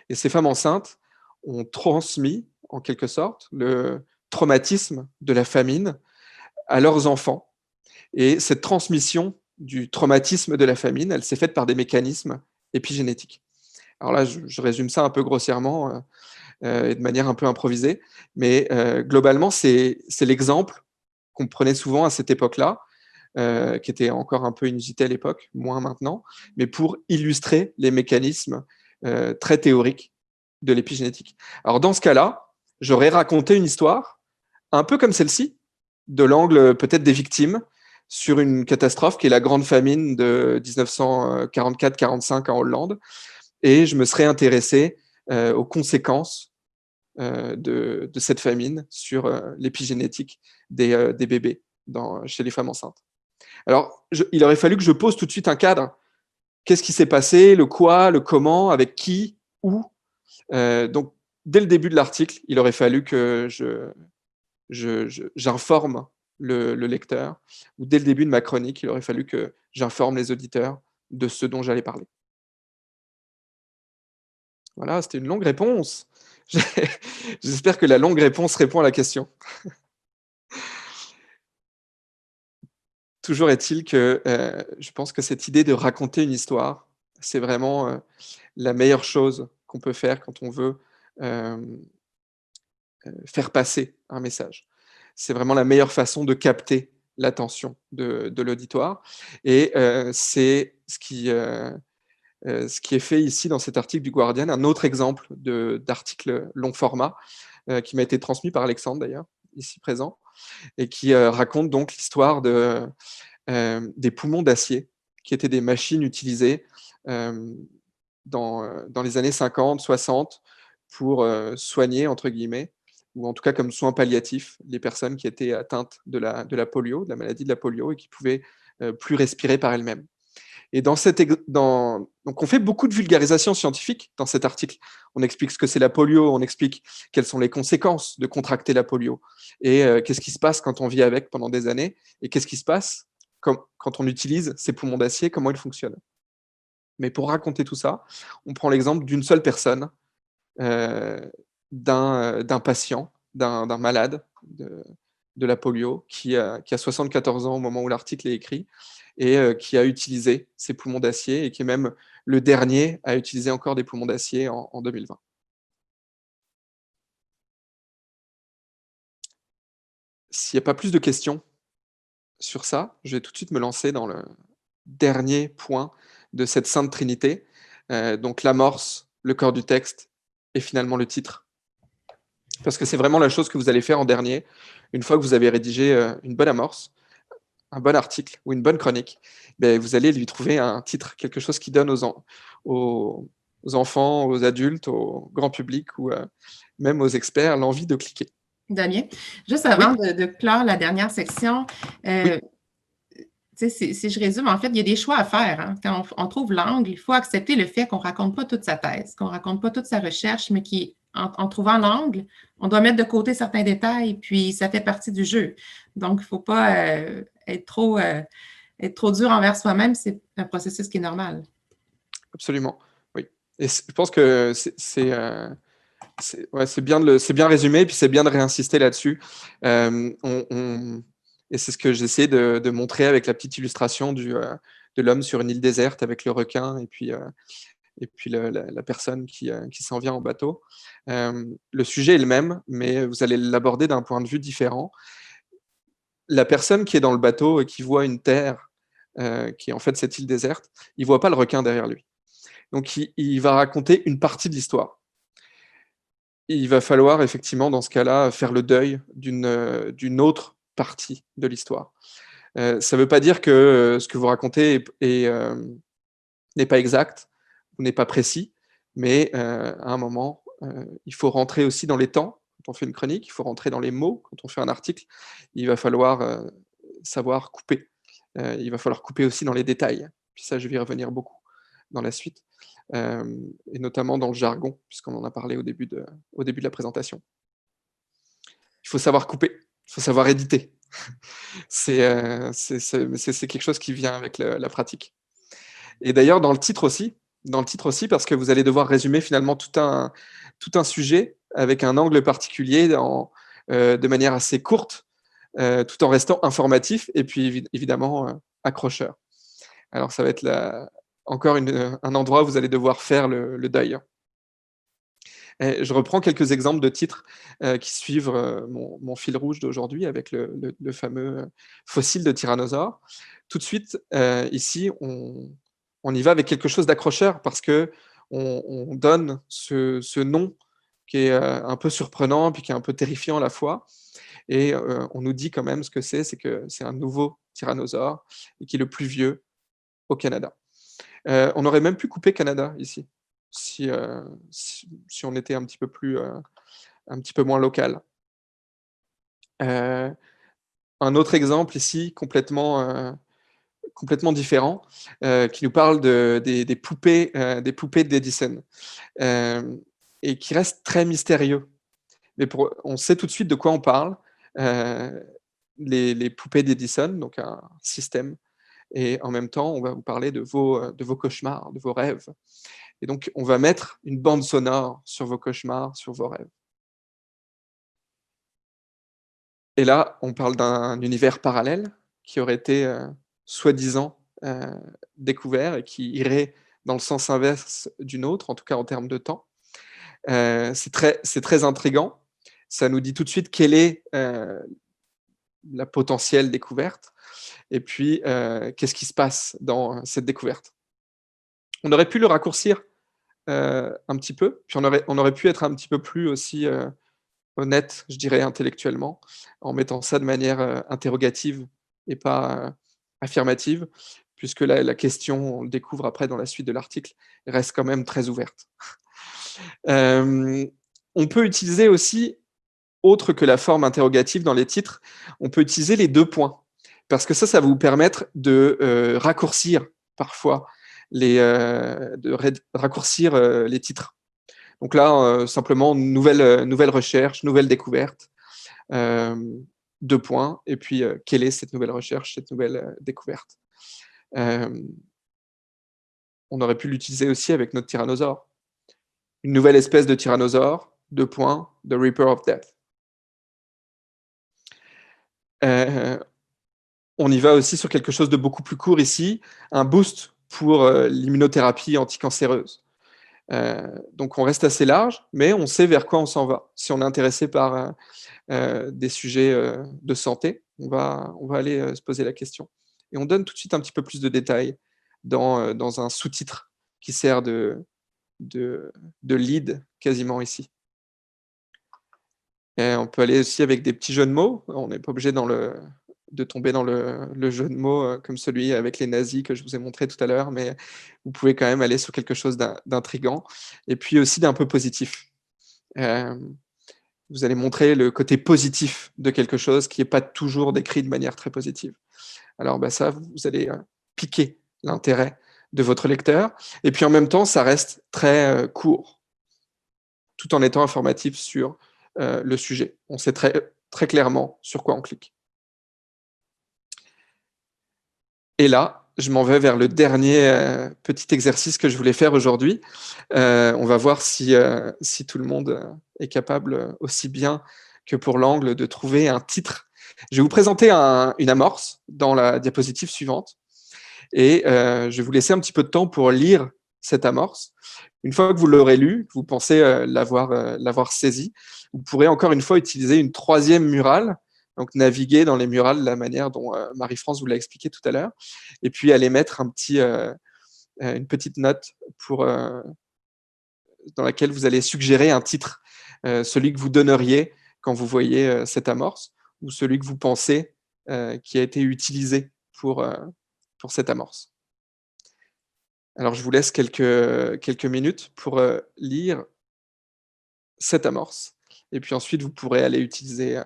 Speaker 1: Et ces femmes enceintes ont transmis, en quelque sorte, le traumatisme de la famine à leurs enfants. Et cette transmission du traumatisme de la famine, elle s'est faite par des mécanismes épigénétiques. Alors là, je résume ça un peu grossièrement et de manière un peu improvisée, mais globalement, c'est l'exemple qu'on prenait souvent à cette époque-là, qui était encore un peu inusité à l'époque, moins maintenant, mais pour illustrer les mécanismes très théoriques de l'épigénétique. Alors dans ce cas-là, j'aurais raconté une histoire, un peu comme celle-ci, de l'angle peut-être des victimes, sur une catastrophe qui est la grande famine de 1944-45 en Hollande, et je me serais intéressé aux conséquences de cette famine sur l'épigénétique des bébés chez les femmes enceintes. Alors, il aurait fallu que je pose tout de suite un cadre. Qu'est-ce qui s'est passé, le quoi, le comment, avec qui, où. Donc, dès le début de l'article, il aurait fallu que j'informe le lecteur, ou dès le début de ma chronique, il aurait fallu que j'informe les auditeurs de ce dont j'allais parler. Voilà, c'était une longue réponse. J'espère que la longue réponse répond à la question. Toujours est-il que je pense que cette idée de raconter une histoire, c'est vraiment la meilleure chose qu'on peut faire quand on veut faire passer un message. C'est vraiment la meilleure façon de capter l'attention de l'auditoire. Et c'est ce qui est fait ici dans cet article du Guardian, un autre exemple d'article long format qui m'a été transmis par Alexandre d'ailleurs, ici présent, et qui raconte donc l'histoire des poumons d'acier, qui étaient des machines utilisées dans les années 50, 60 pour soigner, entre guillemets, ou en tout cas comme soins palliatifs, les personnes qui étaient atteintes de la polio, de la maladie de la polio, et qui pouvaient plus respirer par elles-mêmes. Et donc on fait beaucoup de vulgarisation scientifique dans cet article. On explique ce que c'est la polio, on explique quelles sont les conséquences de contracter la polio, et qu'est-ce qui se passe quand on vit avec pendant des années, et qu'est-ce qui se passe quand on utilise ces poumons d'acier, comment ils fonctionnent. Mais pour raconter tout ça, on prend l'exemple d'une seule personne, d'un patient, d'un malade de la polio qui a 74 ans au moment où l'article est écrit, et qui a utilisé ses poumons d'acier, et qui est même le dernier à utiliser encore des poumons d'acier en 2020. S'il n'y a pas plus de questions sur ça, je vais tout de suite me lancer dans le dernier point de cette Sainte Trinité, donc l'amorce, le corps du texte et finalement le titre. Parce que c'est vraiment la chose que vous allez faire en dernier, une fois que vous avez rédigé une bonne amorce, un bon article ou une bonne chronique, ben, vous allez lui trouver un titre, quelque chose qui donne aux enfants, aux adultes, au grand public ou même aux experts l'envie de cliquer.
Speaker 2: Damien, juste avant de clore la dernière section,
Speaker 1: Oui.
Speaker 2: Si je résume, en fait, il y a des choix à faire. Hein. Quand on trouve l'angle, il faut accepter le fait qu'on ne raconte pas toute sa thèse, qu'on ne raconte pas toute sa recherche, mais en trouvant l'angle, on doit mettre de côté certains détails, puis ça fait partie du jeu. Donc, il ne faut pas être trop dur envers soi-même. C'est un processus qui est normal. Absolument,
Speaker 1: oui. Et je pense que c'est bien résumé, puis c'est bien de réinsister là-dessus. Et c'est ce que j'essaie de montrer avec la petite illustration de l'homme sur une île déserte avec le requin et puis la personne qui s'en vient en bateau. Le sujet est le même, mais vous allez l'aborder d'un point de vue différent. La personne qui est dans le bateau et qui voit une terre qui est en fait cette île déserte, il ne voit pas le requin derrière lui. Donc il va raconter une partie de l'histoire. Il va falloir effectivement, dans ce cas-là, faire le deuil d'une autre partie de l'histoire. Ça ne veut pas dire que ce que vous racontez n'est pas exact ou n'est pas précis, mais à un moment, il faut rentrer aussi dans les temps quand on fait une chronique, il faut rentrer dans les mots quand on fait un article, il va falloir savoir couper. Il va falloir couper aussi dans les détails. Puis ça, je vais y revenir beaucoup dans la suite. Et notamment dans le jargon, puisqu'on en a parlé au début de la présentation. Il faut savoir couper, il faut savoir éditer. C'est quelque chose qui vient avec la pratique. Et d'ailleurs, dans le titre aussi, parce que vous allez devoir résumer finalement tout un sujet avec un angle particulier de manière assez courte, tout en restant informatif et puis évidemment accrocheur. Alors ça va être encore un endroit où vous allez devoir faire le deuil. Et je reprends quelques exemples de titres qui suivent mon fil rouge d'aujourd'hui avec le fameux fossile de tyrannosaure. Tout de suite, ici, on y va avec quelque chose d'accrocheur parce qu'on donne ce nom qui est un peu surprenant puis qui est un peu terrifiant à la fois. Et on nous dit quand même ce que c'est que c'est un nouveau tyrannosaure et qui est le plus vieux au Canada. On aurait même pu couper Canada ici, si on était un petit peu moins local. Un autre exemple ici, complètement différent, qui nous parle des poupées d'Edison, et qui reste très mystérieux. Mais on sait tout de suite de quoi on parle. Les poupées d'Edison, donc un système. Et en même temps, on va vous parler de vos cauchemars, de vos rêves. Et donc, on va mettre une bande sonore sur vos cauchemars, sur vos rêves. Et là, on parle d'un univers parallèle qui aurait été soi-disant découvert et qui irait dans le sens inverse d'une autre, en tout cas en termes de temps. C'est très intriguant. Ça nous dit tout de suite quelle est la potentielle découverte et puis qu'est-ce qui se passe dans cette découverte. On aurait pu le raccourcir un petit peu, puis on aurait pu être un petit peu plus aussi honnête, je dirais, intellectuellement, en mettant ça de manière interrogative et pas affirmative, puisque la question, on le découvre après dans la suite de l'article, reste quand même très ouverte. On peut utiliser aussi, autre que la forme interrogative dans les titres, on peut utiliser les 2 points, parce que ça va vous permettre de raccourcir parfois raccourcir les titres. Donc là, simplement, nouvelle recherche, nouvelle découverte, 2 points, et puis quelle est cette nouvelle recherche, cette nouvelle découverte. On aurait pu l'utiliser aussi avec notre tyrannosaure. Une nouvelle espèce de tyrannosaure, 2 points, The Reaper of Death. On y va aussi sur quelque chose de beaucoup plus court ici, un boost pour l'immunothérapie anticancéreuse. Donc on reste assez large, mais on sait vers quoi on s'en va. Si on est intéressé par des sujets de santé, on va aller se poser la question. Et on donne tout de suite un petit peu plus de détails dans un sous-titre qui sert de lead quasiment ici. Et on peut aller aussi avec des petits jeux de mots. On n'est pas obligé de tomber dans le jeu de mots comme celui avec les nazis que je vous ai montré tout à l'heure, mais vous pouvez quand même aller sur quelque chose d'intriguant et puis aussi d'un peu positif. Vous allez montrer le côté positif de quelque chose qui n'est pas toujours décrit de manière très positive. Alors ça, vous allez piquer l'intérêt de votre lecteur et puis en même temps, ça reste très court, tout en étant informatif sur le sujet. On sait très, très clairement sur quoi on clique. Et là, je m'en vais vers le dernier petit exercice que je voulais faire aujourd'hui. On va voir si tout le monde est capable, aussi bien que pour l'angle, de trouver un titre. Je vais vous présenter une amorce dans la diapositive suivante. Et je vais vous laisser un petit peu de temps pour lire cette amorce. Une fois que vous l'aurez lu, que vous pensez l'avoir saisi, vous pourrez encore une fois utiliser une 3e murale, donc naviguer dans les murales de la manière dont Marie-France vous l'a expliqué tout à l'heure, et puis aller mettre une petite note dans laquelle vous allez suggérer un titre, celui que vous donneriez quand vous voyez cette amorce, ou celui que vous pensez qui a été utilisé pour cette amorce. Alors, je vous laisse quelques minutes pour lire cette amorce. Et puis ensuite, vous pourrez aller utiliser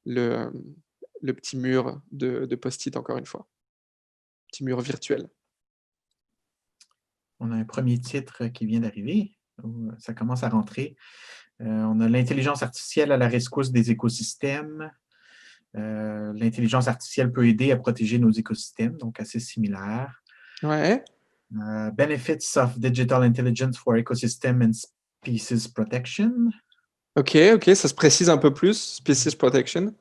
Speaker 1: le petit mur de post-it, encore une fois. Petit mur virtuel.
Speaker 3: On a un premier titre qui vient d'arriver. Ça commence à rentrer. On a l'intelligence artificielle à la rescousse des écosystèmes. L'intelligence artificielle peut aider à protéger nos écosystèmes, donc assez similaire.
Speaker 1: Ouais.
Speaker 3: Benefits of digital intelligence for ecosystem and species protection.
Speaker 1: Ok, ça se précise un peu plus, species protection.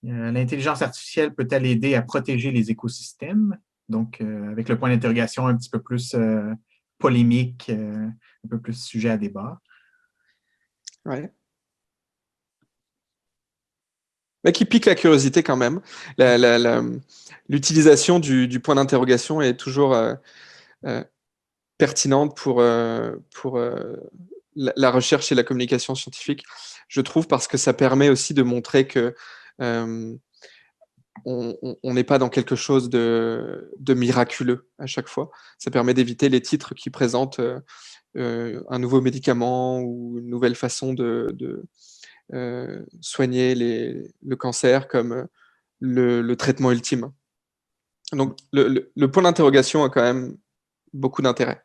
Speaker 3: L'intelligence artificielle peut-elle aider à protéger les écosystèmes? Donc, avec le point d'interrogation un petit peu plus polémique, un peu plus sujet à débat.
Speaker 1: Ouais. Mais qui pique la curiosité quand même. L'utilisation du point d'interrogation est toujours pertinente pour la recherche et la communication scientifique, je trouve, parce que ça permet aussi de montrer que on n'est pas dans quelque chose de miraculeux à chaque fois. Ça permet d'éviter les titres qui présentent un nouveau médicament ou une nouvelle façon de soigner le cancer comme le traitement ultime. Donc, le point d'interrogation a quand même beaucoup d'intérêt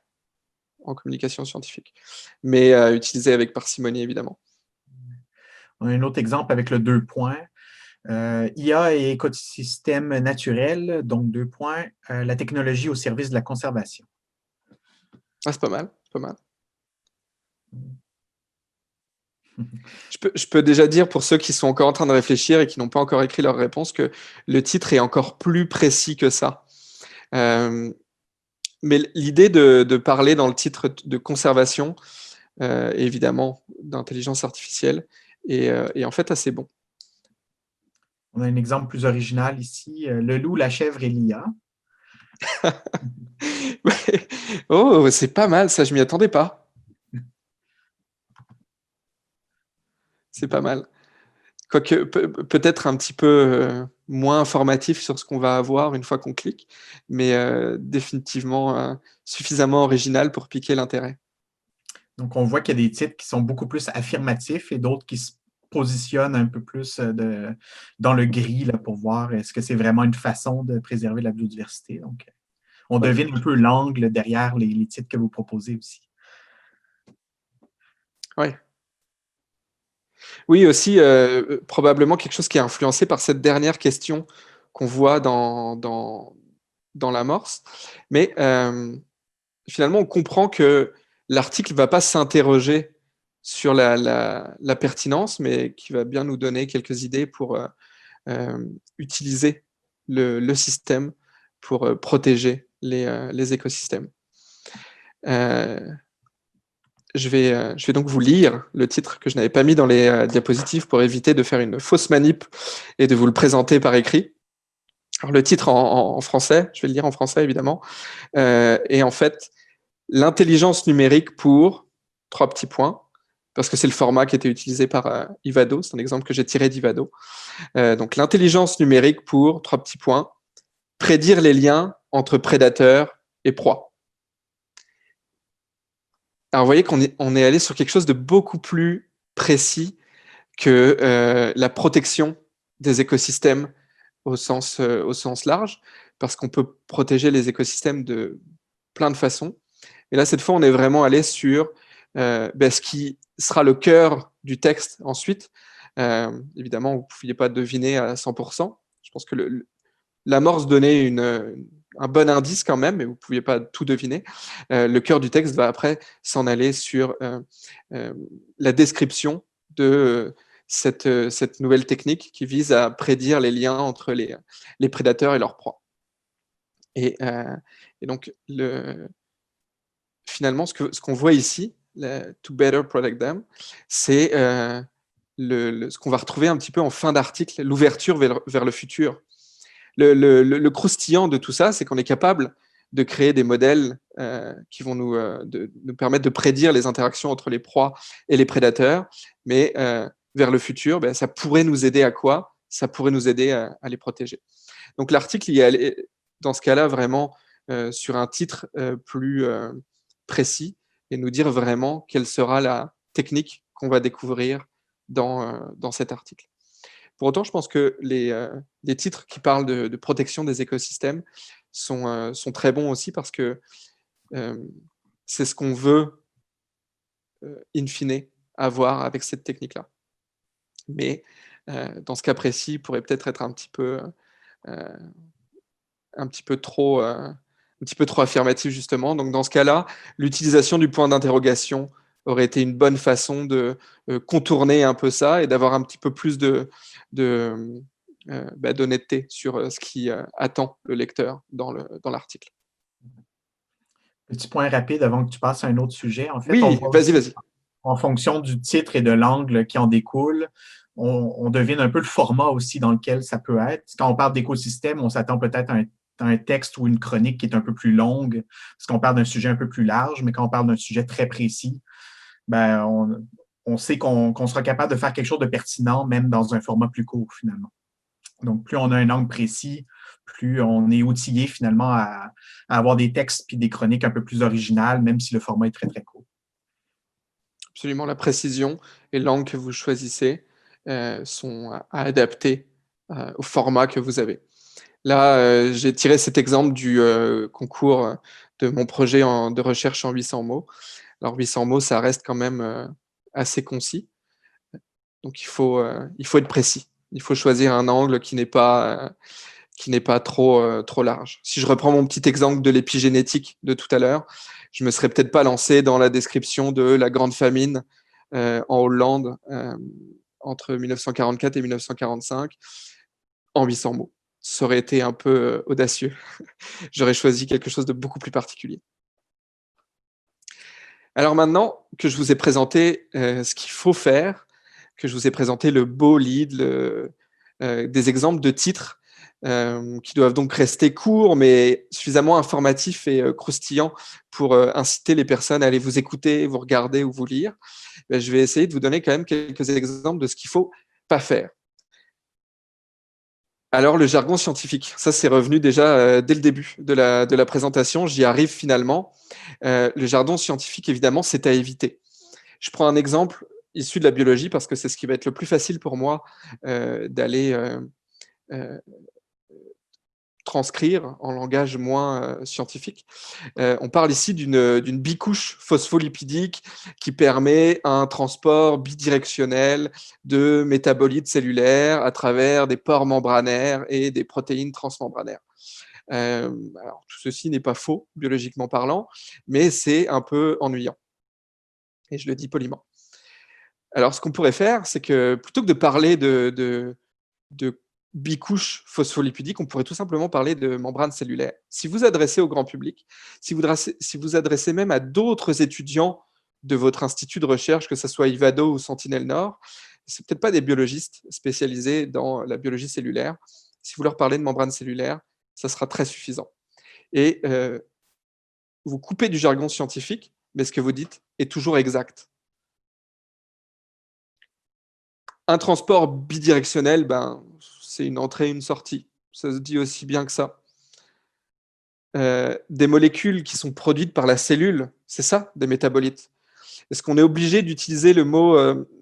Speaker 1: en communication scientifique, mais utilisé avec parcimonie, évidemment.
Speaker 3: On a un autre exemple avec le 2 points. IA et écosystème naturel, donc 2 points, la technologie au service de la conservation.
Speaker 1: Ah, c'est pas mal, pas mal. Je peux déjà dire, pour ceux qui sont encore en train de réfléchir et qui n'ont pas encore écrit leur réponse, que le titre est encore plus précis que ça. Mais l'idée de parler dans le titre de conservation, évidemment, d'intelligence artificielle, est en fait assez bon.
Speaker 3: On a un exemple plus original ici, le loup, la chèvre et l'IA.
Speaker 1: Oh, c'est pas mal, ça, je m'y attendais pas. C'est pas mal. Quoique, peut-être un petit peu moins informatif sur ce qu'on va avoir une fois qu'on clique, mais définitivement suffisamment original pour piquer l'intérêt.
Speaker 3: Donc, on voit qu'il y a des titres qui sont beaucoup plus affirmatifs et d'autres qui se positionnent un peu plus dans le gris là, pour voir est-ce que c'est vraiment une façon de préserver la biodiversité. Donc, on devine un peu l'angle derrière les titres que vous proposez aussi.
Speaker 1: Oui. Oui, aussi, probablement quelque chose qui est influencé par cette dernière question qu'on voit dans l'amorce. Mais finalement, on comprend que l'article ne va pas s'interroger sur la pertinence, mais qui va bien nous donner quelques idées pour utiliser le système pour protéger les écosystèmes. Je vais donc vous lire le titre que je n'avais pas mis dans les diapositives pour éviter de faire une fausse manip et de vous le présenter par écrit. Alors, le titre en français, je vais le lire en français évidemment, est en fait l'intelligence numérique pour 3 petits points, parce que c'est le format qui était utilisé par Ivado, c'est un exemple que j'ai tiré d'Ivado. Donc l'intelligence numérique pour 3 petits points, prédire les liens entre prédateurs et proies. Alors, vous voyez qu'on est allé sur quelque chose de beaucoup plus précis que la protection des écosystèmes au sens large, parce qu'on peut protéger les écosystèmes de plein de façons. Et là, cette fois, on est vraiment allé sur ce qui sera le cœur du texte ensuite. Évidemment, vous ne pouviez pas deviner à 100%. Je pense que l'amorce donnait un bon indice quand même, mais vous ne pouviez pas tout deviner. Le cœur du texte va après s'en aller sur la description de cette nouvelle technique qui vise à prédire les liens entre les prédateurs et leurs proies. Et donc, finalement, ce qu'on voit ici, to better protect them, c'est ce qu'on va retrouver un petit peu en fin d'article, l'ouverture vers le futur. Le croustillant de tout ça, c'est qu'on est capable de créer des modèles qui vont nous permettre de prédire les interactions entre les proies et les prédateurs, mais vers le futur, ça pourrait nous aider à quoi? Ça pourrait nous aider à les protéger. Donc l'article, il est dans ce cas-là vraiment sur un titre plus précis et nous dire vraiment quelle sera la technique qu'on va découvrir dans cet article. Pour autant, je pense que les titres qui parlent de protection des écosystèmes sont très bons aussi parce que c'est ce qu'on veut, in fine, avoir avec cette technique-là. Mais dans ce cas précis, il pourrait peut-être être un petit peu trop affirmatif, justement. Donc, dans ce cas-là, l'utilisation du point d'interrogation aurait été une bonne façon de contourner un peu ça et d'avoir un petit peu plus d'honnêteté sur ce qui attend le lecteur dans l'article.
Speaker 3: Petit point rapide avant que tu passes à un autre sujet. En fait,
Speaker 1: Oui,
Speaker 3: on voit
Speaker 1: vas-y.
Speaker 3: en fonction du titre et de l'angle qui en découle, on devine un peu le format aussi dans lequel ça peut être. Quand on parle d'écosystème, on s'attend peut-être à un texte ou une chronique qui est un peu plus longue, parce qu'on parle d'un sujet un peu plus large, mais quand on parle d'un sujet très précis, on sait qu'on sera capable de faire quelque chose de pertinent, même dans un format plus court, finalement. Donc, plus on a un angle précis, plus on est outillé, finalement, à avoir des textes puis des chroniques un peu plus originales, même si le format est très, très court.
Speaker 1: Absolument, la précision et l'angle que vous choisissez sont à adapter au format que vous avez. Là, j'ai tiré cet exemple du concours de mon projet de recherche en 800 mots. Alors, 800 mots, ça reste quand même assez concis. Donc, il faut être précis. Il faut choisir un angle qui n'est pas trop large. Si je reprends mon petit exemple de l'épigénétique de tout à l'heure, je ne me serais peut-être pas lancé dans la description de la grande famine en Hollande entre 1944 et 1945 en 800 mots. ça aurait été un peu audacieux. J'aurais choisi quelque chose de beaucoup plus particulier. Alors maintenant que je vous ai présenté ce qu'il faut faire, que je vous ai présenté le beau lead, des exemples de titres qui doivent donc rester courts, mais suffisamment informatifs et croustillants pour inciter les personnes à aller vous écouter, vous regarder ou vous lire, je vais essayer de vous donner quand même quelques exemples de ce qu'il ne faut pas faire. Alors, le jargon scientifique, ça c'est revenu déjà dès le début de la présentation, j'y arrive finalement. Le jargon scientifique, évidemment, c'est à éviter. Je prends un exemple issu de la biologie parce que c'est ce qui va être le plus facile pour moi d'aller transcrire en langage moins scientifique. On parle ici d'une bicouche phospholipidique qui permet un transport bidirectionnel de métabolites cellulaires à travers des pores membranaires et des protéines transmembranaires. Alors, tout ceci n'est pas faux, biologiquement parlant, mais c'est un peu ennuyant. Et je le dis poliment. Alors, ce qu'on pourrait faire, c'est que plutôt que de parler de bicouche phospholipidique, on pourrait tout simplement parler de membrane cellulaire. Si vous adressez au grand public, si vous adressez même à d'autres étudiants de votre institut de recherche, que ce soit Ivado ou Sentinelle Nord, c'est peut-être pas des biologistes spécialisés dans la biologie cellulaire. Si vous leur parlez de membrane cellulaire, ça sera très suffisant. Et vous coupez du jargon scientifique, mais ce que vous dites est toujours exact. Un transport bidirectionnel, c'est une entrée et une sortie. Ça se dit aussi bien que ça. Des molécules qui sont produites par la cellule, c'est ça, des métabolites. Est-ce qu'on est obligé d'utiliser le mot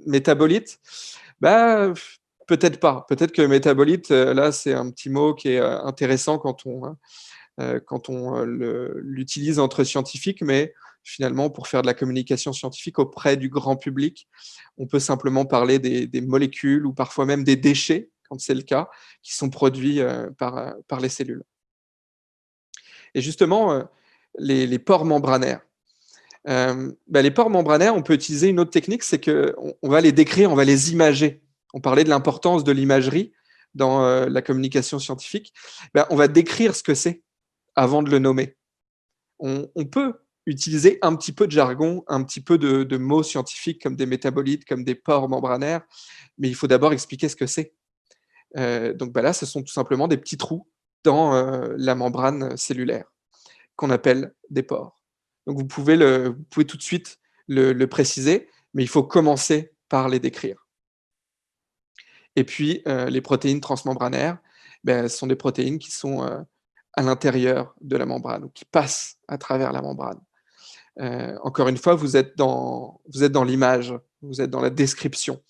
Speaker 1: métabolite? Peut-être pas. Peut-être que métabolite, là, c'est un petit mot qui est intéressant quand on l'utilise entre scientifiques, mais finalement, pour faire de la communication scientifique auprès du grand public, on peut simplement parler des molécules ou parfois même des déchets, quand c'est le cas, qui sont produits par les cellules. Et justement, les pores membranaires. Les pores membranaires, on peut utiliser une autre technique, c'est qu'on va les décrire, on va les imager. On parlait de l'importance de l'imagerie dans la communication scientifique. On va décrire ce que c'est avant de le nommer. On peut utiliser un petit peu de jargon, un petit peu de mots scientifiques comme des métabolites, comme des pores membranaires, mais il faut d'abord expliquer ce que c'est. Donc là, ce sont tout simplement des petits trous dans la membrane cellulaire qu'on appelle des pores. Donc vous pouvez tout de suite le préciser, mais il faut commencer par les décrire. Et puis, les protéines transmembranaires, ce sont des protéines qui sont à l'intérieur de la membrane, ou qui passent à travers la membrane. Encore une fois, vous êtes dans l'image, vous êtes dans la description.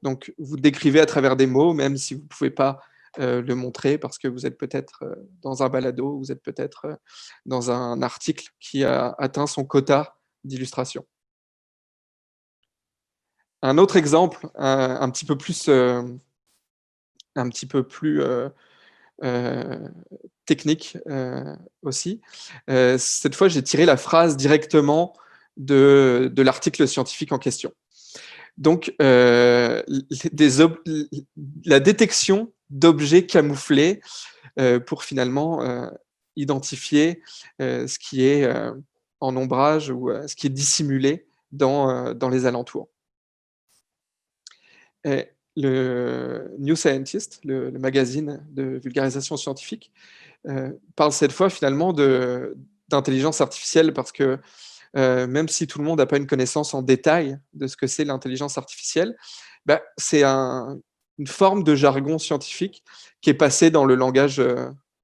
Speaker 1: Donc, vous décrivez à travers des mots, même si vous ne pouvez pas le montrer, parce que vous êtes peut-être dans un balado, vous êtes peut-être dans un article qui a atteint son quota d'illustration. Un autre exemple, un petit peu plus technique aussi. Cette fois, j'ai tiré la phrase directement de l'article scientifique en question. Donc, la détection d'objets camouflés pour finalement identifier ce qui est en ombrage ou ce qui est dissimulé dans les alentours. Et le New Scientist, le magazine de vulgarisation scientifique, parle cette fois finalement d'intelligence artificielle parce que même si tout le monde n'a pas une connaissance en détail de ce que c'est l'intelligence artificielle, c'est une forme de jargon scientifique qui est passé dans le langage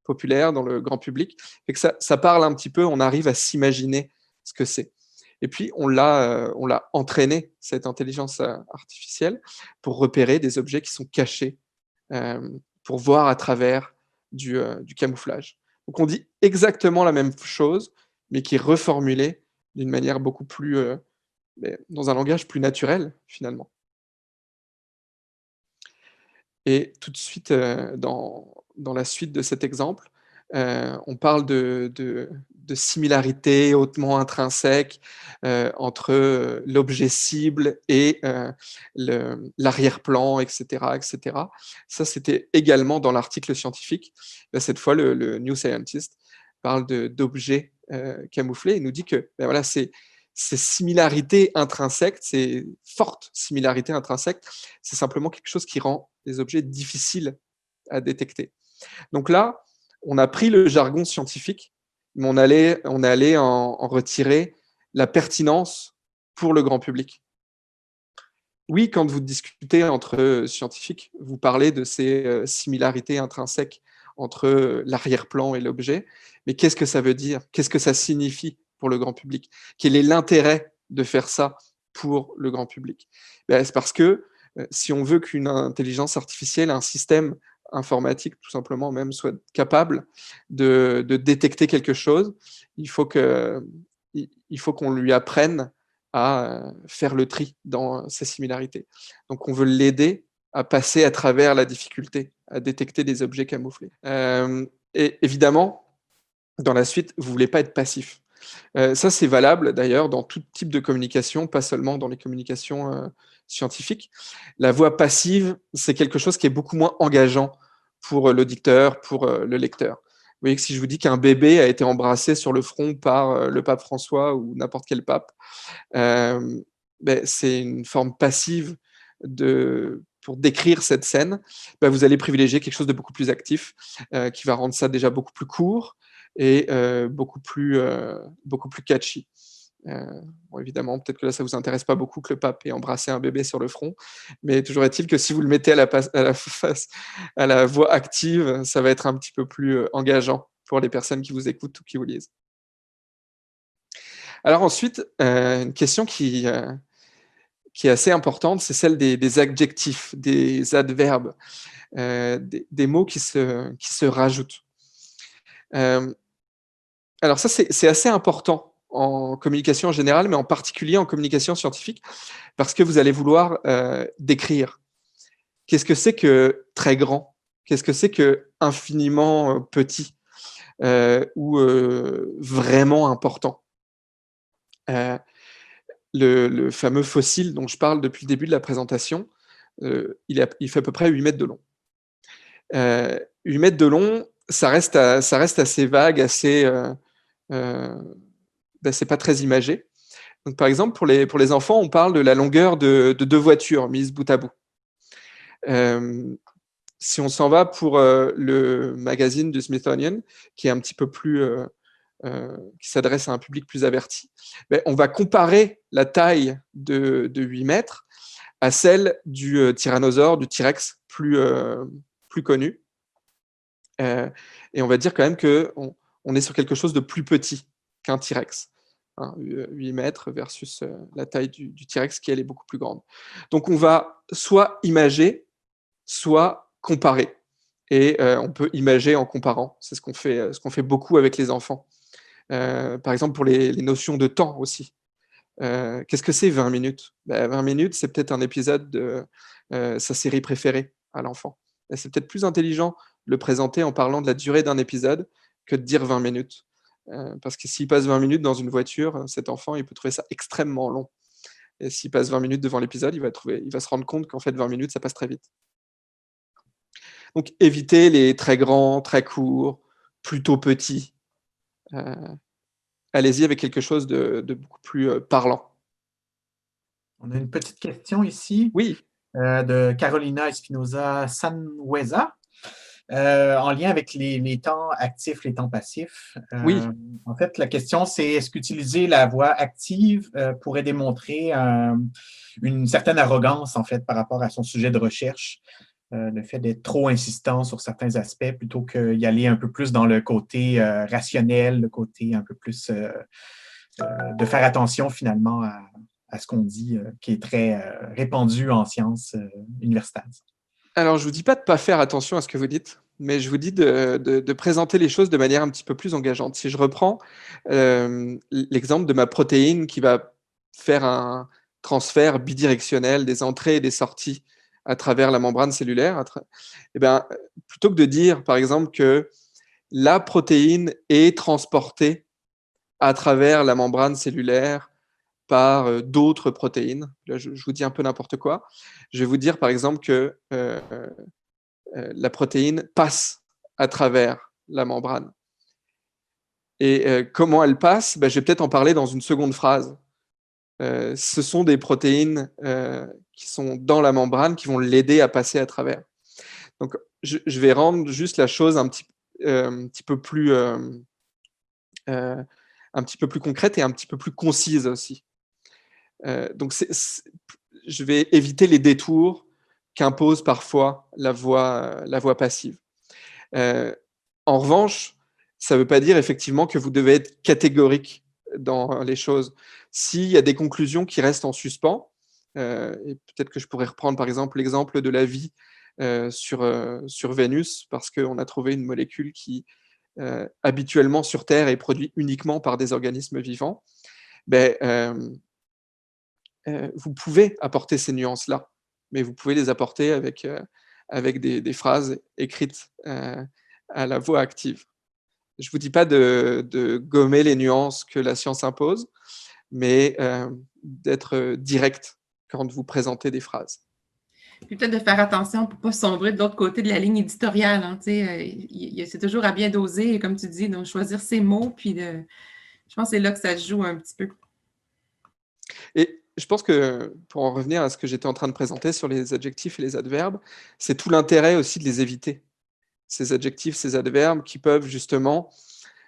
Speaker 1: populaire, dans le grand public, et que ça parle un petit peu, on arrive à s'imaginer ce que c'est. Et puis, on l'a entraîné, cette intelligence artificielle, pour repérer des objets qui sont cachés, pour voir à travers du camouflage. Donc, on dit exactement la même chose, mais qui est reformulée d'une manière beaucoup plus, dans un langage plus naturel, finalement. Et tout de suite, dans la suite de cet exemple, On parle de similarité hautement intrinsèque entre l'objet cible et l'arrière-plan, etc., etc. Ça, c'était également dans l'article scientifique. Là, cette fois, le New Scientist parle d'objets camouflés et nous dit que ben voilà, ces similarités intrinsèques, ces fortes similarités intrinsèques, c'est simplement quelque chose qui rend les objets difficiles à détecter. Donc là, on a pris le jargon scientifique, mais on est allé en retirer la pertinence pour le grand public. Oui, quand vous discutez entre scientifiques, vous parlez de ces similarités intrinsèques entre l'arrière-plan et l'objet, mais qu'est-ce que ça veut dire? Qu'est-ce que ça signifie pour le grand public? Quel est l'intérêt de faire ça pour le grand public? C'est parce que si on veut qu'une intelligence artificielle, un système informatique tout simplement même, soit capable de détecter quelque chose, il faut qu'on lui apprenne à faire le tri dans ces similarités. Donc on veut l'aider à passer à travers la difficulté, à détecter des objets camouflés. Et évidemment, dans la suite, vous ne voulez pas être passif. Ça, c'est valable d'ailleurs dans tout type de communication, pas seulement dans les communications scientifiques. La voix passive, c'est quelque chose qui est beaucoup moins engageant pour l'auditeur, pour le lecteur. Vous voyez que si je vous dis qu'un bébé a été embrassé sur le front par le pape François ou n'importe quel pape, c'est une forme passive pour décrire cette scène. Vous allez privilégier quelque chose de beaucoup plus actif, qui va rendre ça déjà beaucoup plus court et beaucoup plus catchy. Bon, évidemment, peut-être que là, ça ne vous intéresse pas beaucoup que le pape ait embrassé un bébé sur le front, mais toujours est-il que si vous le mettez à la voix active, ça va être un petit peu plus engageant pour les personnes qui vous écoutent ou qui vous lisent. Alors ensuite, une question qui est assez importante, c'est celle des adjectifs, des adverbes, des mots qui se rajoutent. Alors ça, c'est assez important en communication en général, mais en particulier en communication scientifique, parce que vous allez vouloir décrire. Qu'est-ce que c'est que très grand? Qu'est-ce que c'est que infiniment petit ou vraiment important? Le fameux fossile dont je parle depuis le début de la présentation, il fait à peu près 8 mètres de long. 8 mètres de long, ça reste assez vague, assez... c'est pas très imagé. Donc, par exemple, pour les enfants, on parle de la longueur de 2 voitures mises bout à bout. Si on s'en va pour le magazine du Smithsonian, qui est un petit peu plus... qui s'adresse à un public plus averti, on va comparer la taille de 8 mètres à celle du tyrannosaure, du T-Rex plus connu. Et on va dire quand même qu'on est sur quelque chose de plus petit qu'un T-Rex. 8 mètres versus la taille du T-Rex qui, elle, est beaucoup plus grande. Donc, on va soit imager, soit comparer. Et on peut imager en comparant. C'est ce qu'on fait beaucoup avec les enfants. Par exemple, pour les notions de temps aussi. Qu'est-ce que c'est 20 minutes? 20 minutes, c'est peut-être un épisode de sa série préférée à l'enfant. Et c'est peut-être plus intelligent de le présenter en parlant de la durée d'un épisode que de dire 20 minutes. Parce que s'il passe 20 minutes dans une voiture, cet enfant, il peut trouver ça extrêmement long. Et s'il passe 20 minutes devant l'épisode, il va se rendre compte qu'en fait, 20 minutes, ça passe très vite. Donc, évitez les très grands, très courts, plutôt petits. Allez-y avec quelque chose de beaucoup plus parlant.
Speaker 3: On a une petite question ici.
Speaker 1: Oui.
Speaker 3: De Carolina Espinosa Sanhueza, en lien avec les temps actifs, les temps passifs.
Speaker 1: Oui.
Speaker 3: En fait, la question, c'est est-ce qu'utiliser la voix active pourrait démontrer une certaine arrogance, en fait, par rapport à son sujet de recherche, le fait d'être trop insistant sur certains aspects plutôt qu'y aller un peu plus dans le côté rationnel, le côté un peu plus de faire attention finalement à ce qu'on dit, qui est très répandu en sciences universitaires.
Speaker 1: Alors, je ne vous dis pas de ne pas faire attention à ce que vous dites, mais je vous dis de présenter les choses de manière un petit peu plus engageante. Si je reprends l'exemple de ma protéine qui va faire un transfert bidirectionnel des entrées et des sorties à travers la membrane cellulaire, plutôt que de dire, par exemple, que la protéine est transportée à travers la membrane cellulaire par d'autres protéines. Là, je vous dis un peu n'importe quoi. Je vais vous dire par exemple que la protéine passe à travers la membrane. Et comment elle passe, je vais peut-être en parler dans une seconde phrase. Ce sont des protéines qui sont dans la membrane qui vont l'aider à passer à travers. Donc, je vais rendre juste la chose un petit peu plus concrète et un petit peu plus concise aussi. Donc, je vais éviter les détours qu'impose parfois la voie passive. En revanche, ça ne veut pas dire effectivement que vous devez être catégorique dans les choses. S'il y a des conclusions qui restent en suspens, et peut-être que je pourrais reprendre par exemple l'exemple de la vie sur Vénus, parce qu'on a trouvé une molécule qui habituellement sur Terre est produite uniquement par des organismes vivants, vous pouvez apporter ces nuances-là, mais vous pouvez les apporter avec des phrases écrites à la voix active. Je ne vous dis pas de gommer les nuances que la science impose, mais d'être direct quand vous présentez des phrases.
Speaker 2: Puis peut-être de faire attention pour ne pas sombrer de l'autre côté de la ligne éditoriale. Hein, c'est toujours à bien doser, comme tu dis, donc choisir ses mots, puis je pense que c'est là que ça se joue un petit peu.
Speaker 1: Et je pense que, pour en revenir à ce que j'étais en train de présenter sur les adjectifs et les adverbes, c'est tout l'intérêt aussi de les éviter. Ces adjectifs, ces adverbes qui peuvent justement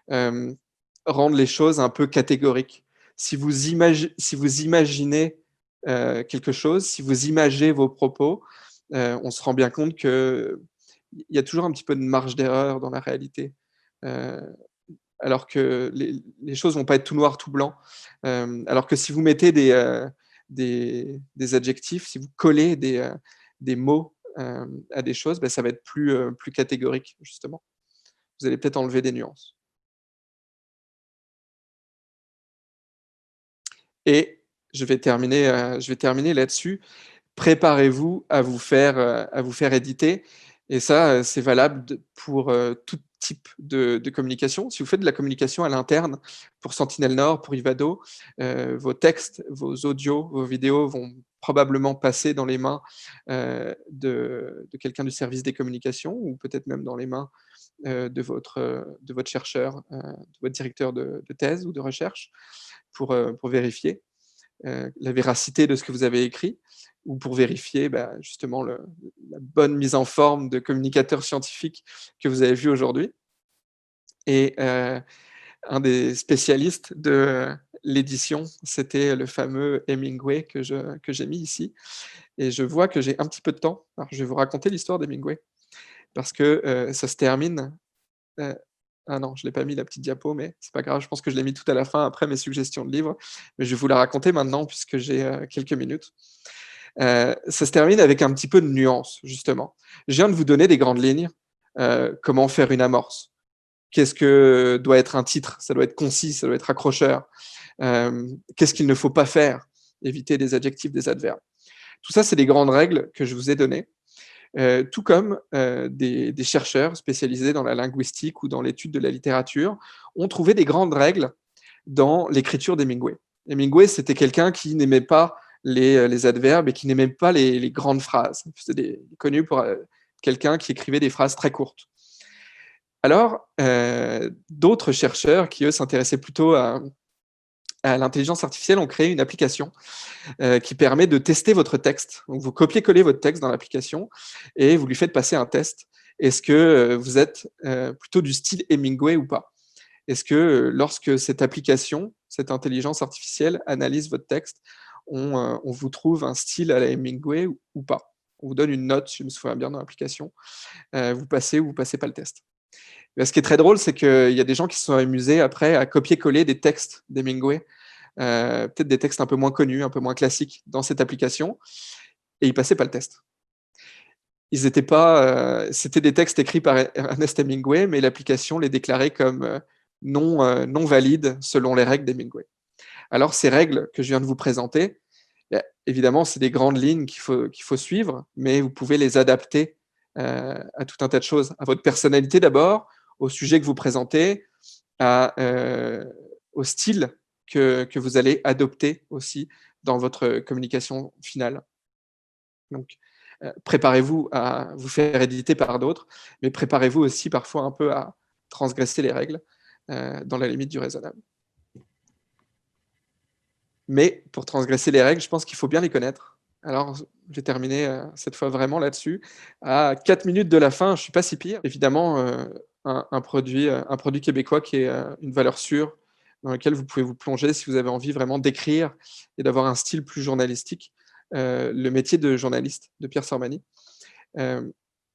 Speaker 1: rendre les choses un peu catégoriques. Si vous imaginez quelque chose, si vous imagez vos propos, on se rend bien compte qu'il y a toujours un petit peu de marge d'erreur dans la réalité. Alors que les choses ne vont pas être tout noir, tout blanc. Alors que si vous mettez des adjectifs, si vous collez des mots à des choses, ça va être plus catégorique, justement. Vous allez peut-être enlever des nuances. Et je vais terminer là-dessus. Préparez-vous à vous faire éditer. Et ça, c'est valable pour tout type de communication. Si vous faites de la communication à l'interne, pour Sentinelle Nord, pour Ivado, vos textes, vos audios, vos vidéos vont probablement passer dans les mains de quelqu'un du service des communications, ou peut-être même dans les mains de votre chercheur, de votre directeur de thèse ou de recherche, pour vérifier la véracité de ce que vous avez écrit, ou pour vérifier justement la bonne mise en forme de communicateur scientifique que vous avez vu aujourd'hui. Et un des spécialistes de l'édition, c'était le fameux Hemingway que j'ai mis ici. Et je vois que j'ai un petit peu de temps. Alors, je vais vous raconter l'histoire d'Hemingway, parce que ça se termine... ah non, je ne l'ai pas mis la petite diapo, mais c'est pas grave, je pense que je l'ai mis tout à la fin après mes suggestions de livres, mais je vais vous la raconter maintenant puisque j'ai quelques minutes. Ça se termine avec un petit peu de nuance, justement. Je viens de vous donner des grandes lignes. Comment faire une amorce? Qu'est-ce que doit être un titre? Ça doit être concis, ça doit être accrocheur. Qu'est-ce qu'il ne faut pas faire? Éviter des adjectifs, des adverbes. Tout ça, c'est des grandes règles que je vous ai données. Tout comme des chercheurs spécialisés dans la linguistique ou dans l'étude de la littérature ont trouvé des grandes règles dans l'écriture d'Hemingway. Hemingway, c'était quelqu'un qui n'aimait pas les adverbes et qui n'aimait pas les grandes phrases. C'était connu pour quelqu'un qui écrivait des phrases très courtes. Alors, d'autres chercheurs qui, eux, s'intéressaient plutôt à l'intelligence artificielle ont créé une application qui permet de tester votre texte. Donc, vous copiez-collez votre texte dans l'application et vous lui faites passer un test. Est-ce que vous êtes plutôt du style Hemingway ou pas? Est-ce que lorsque cette application, cette intelligence artificielle analyse votre texte, on vous trouve un style à la Hemingway ou pas? On vous donne une note, si je me souviens bien, dans l'application. Vous passez ou vous ne passez pas le test. Mais ce qui est très drôle, c'est qu'il y a des gens qui se sont amusés après à copier-coller des textes d'Hemingway, peut-être des textes un peu moins connus, un peu moins classiques dans cette application, et ils ne passaient pas le test. Ils étaient pas, c'était des textes écrits par Ernest Hemingway, mais l'application les déclarait comme non valides selon les règles d'Hemingway. Alors, ces règles que je viens de vous présenter, évidemment, c'est des grandes lignes qu'il faut suivre, mais vous pouvez les adapter à tout un tas de choses, à votre personnalité d'abord, au sujet que vous présentez, au style que vous allez adopter aussi dans votre communication finale. Donc, préparez-vous à vous faire éditer par d'autres, mais préparez-vous aussi parfois un peu à transgresser les règles dans la limite du raisonnable. Mais pour transgresser les règles, je pense qu'il faut bien les connaître. Alors, je vais terminer cette fois vraiment là-dessus. À 4 minutes de la fin, je ne suis pas si pire. Évidemment, un produit québécois qui est une valeur sûre, dans lequel vous pouvez vous plonger si vous avez envie vraiment d'écrire et d'avoir un style plus journalistique. Le métier de journaliste de Pierre Sormany,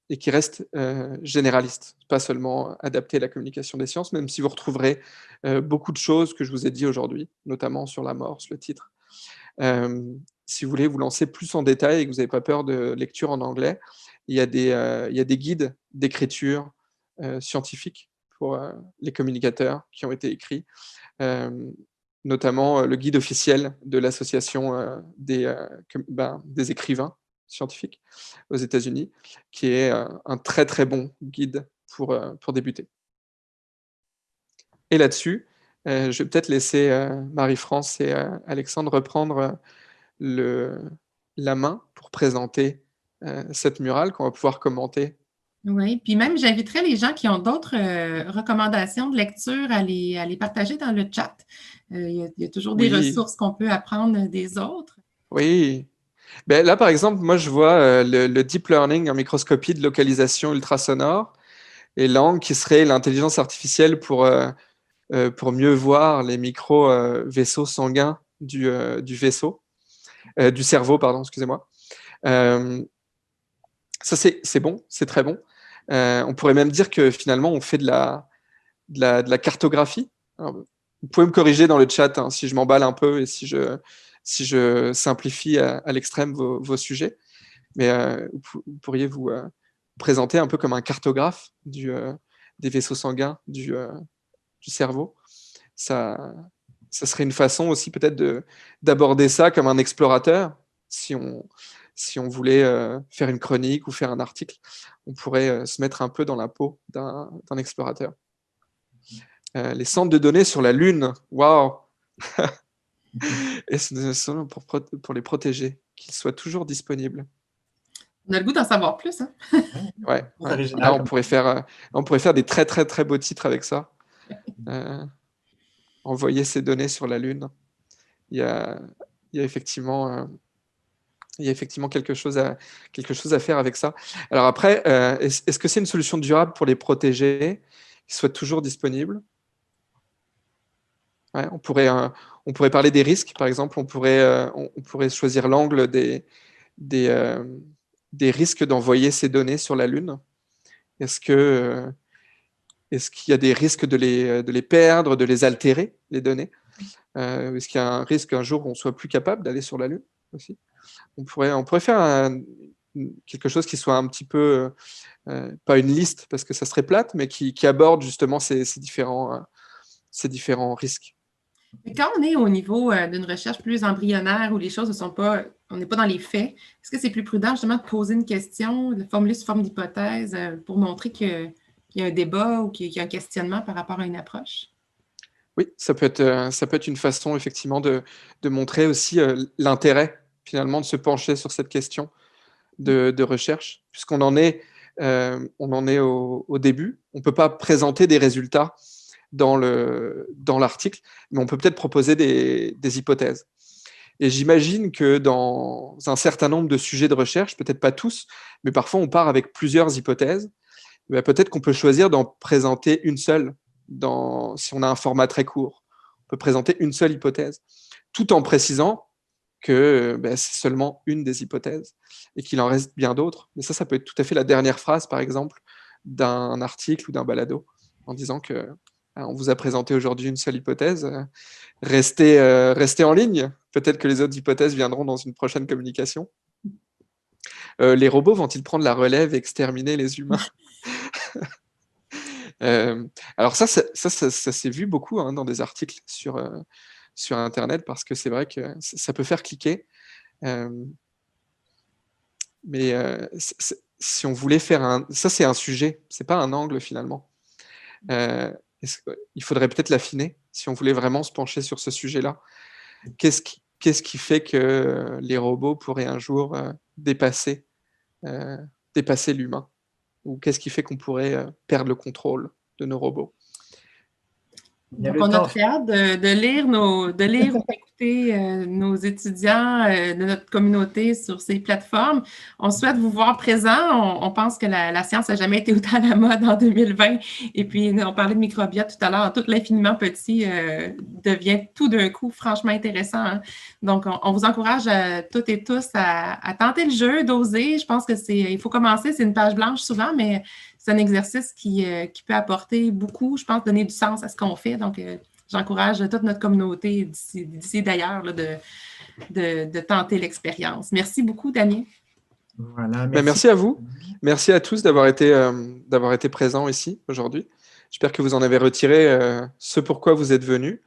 Speaker 1: et qui reste généraliste, pas seulement adapté à la communication des sciences, même si vous retrouverez beaucoup de choses que je vous ai dit aujourd'hui, notamment sur l'amorce, le titre. Si vous voulez vous lancer plus en détail et que vous n'avez pas peur de lecture en anglais, il y a des guides d'écriture scientifique pour les communicateurs qui ont été écrits, notamment le guide officiel de l'association des écrivains scientifiques aux États-Unis, qui est un très très bon guide pour débuter. Et là-dessus, je vais peut-être laisser Marie-France et Alexandre reprendre la main pour présenter cette murale qu'on va pouvoir commenter.
Speaker 2: Oui, puis même, j'inviterais les gens qui ont d'autres recommandations de lecture à les partager dans le chat. Il y a toujours des ressources qu'on peut apprendre des autres.
Speaker 1: Oui. Ben là, par exemple, moi, je vois le deep learning en microscopie de localisation ultrasonore et Lang qui serait l'intelligence artificielle pour mieux voir les micro-vaisseaux sanguins du cerveau, pardon, excusez-moi. Ça, c'est bon, c'est très bon. On pourrait même dire que finalement, on fait de la cartographie. Alors, vous pouvez me corriger dans le chat hein, si je m'emballe un peu et si je simplifie à l'extrême vos sujets. Mais vous pourriez vous présenter un peu comme un cartographe des vaisseaux sanguins du cerveau. Ça serait une façon aussi peut-être d'aborder ça comme un explorateur. Si on voulait faire une chronique ou faire un article, on pourrait se mettre un peu dans la peau d'un explorateur. Les centres de données sur la Lune, waouh. Et ce sont pour les protéger, qu'ils soient toujours disponibles.
Speaker 2: On a le goût d'en savoir plus. Hein?
Speaker 1: Ouais. Là, on pourrait faire des très, très, très beaux titres avec ça. Envoyer ces données sur la Lune. Il y a effectivement quelque chose à faire avec ça. Alors après, est-ce que c'est une solution durable pour les protéger, qu'ils soient toujours disponibles? Ouais, on pourrait parler des risques, par exemple. On pourrait choisir l'angle des risques d'envoyer ces données sur la Lune. Est-ce qu'il y a des risques de les perdre, de les altérer, les données? Est-ce qu'il y a un risque qu'un jour on soit plus capable d'aller sur la Lune aussi? On pourrait faire quelque chose qui soit un petit peu, pas une liste parce que ça serait plate, mais qui aborde justement ces différents risques.
Speaker 2: Et quand on est au niveau d'une recherche plus embryonnaire où les choses ne sont pas, on n'est pas dans les faits, est-ce que c'est plus prudent justement de poser une question, de formuler sous forme d'hypothèse pour montrer qu'il y a un débat ou qu'il y a un questionnement par rapport à une approche?
Speaker 1: Oui, ça peut être une façon effectivement de montrer aussi l'intérêt finalement de se pencher sur cette question de recherche, puisqu'on en est au début. On ne peut pas présenter des résultats dans l'article, mais on peut peut-être proposer des hypothèses. Et j'imagine que dans un certain nombre de sujets de recherche, peut-être pas tous, mais parfois on part avec plusieurs hypothèses, peut-être qu'on peut choisir d'en présenter une seule si on a un format très court. On peut présenter une seule hypothèse, tout en précisant que c'est seulement une des hypothèses et qu'il en reste bien d'autres. Mais ça peut être tout à fait la dernière phrase, par exemple, d'un article ou d'un balado, en disant que on vous a présenté aujourd'hui une seule hypothèse. Restez en ligne. Peut-être que les autres hypothèses viendront dans une prochaine communication. Les robots vont-ils prendre la relève et exterminer les humains? Alors ça s'est vu beaucoup hein, dans des articles sur Internet, parce que c'est vrai que ça peut faire cliquer. Mais si on voulait faire ça c'est un sujet, c'est pas un angle finalement. Il faudrait peut-être l'affiner si on voulait vraiment se pencher sur ce sujet-là. Qu'est-ce qui fait que les robots pourraient un jour dépasser l'humain? Ou qu'est-ce qui fait qu'on pourrait perdre le contrôle de nos robots?
Speaker 2: Donc, on a très hâte de lire ou d'écouter nos étudiants de notre communauté sur ces plateformes. On souhaite vous voir présents. On pense que la science n'a jamais été autant à la mode en 2020. Et puis, on parlait de microbiote tout à l'heure. Tout l'infiniment petit devient tout d'un coup franchement intéressant. Hein? Donc, on vous encourage toutes et tous à tenter le jeu, d'oser. Je pense il faut commencer. C'est une page blanche souvent, mais c'est un exercice qui peut apporter beaucoup, je pense, donner du sens à ce qu'on fait. Donc, j'encourage toute notre communauté d'ici d'ailleurs de tenter l'expérience. Merci beaucoup, Damien.
Speaker 3: Voilà,
Speaker 1: merci à vous. Merci à tous d'avoir été présents ici aujourd'hui. J'espère que vous en avez retiré ce pourquoi vous êtes venus.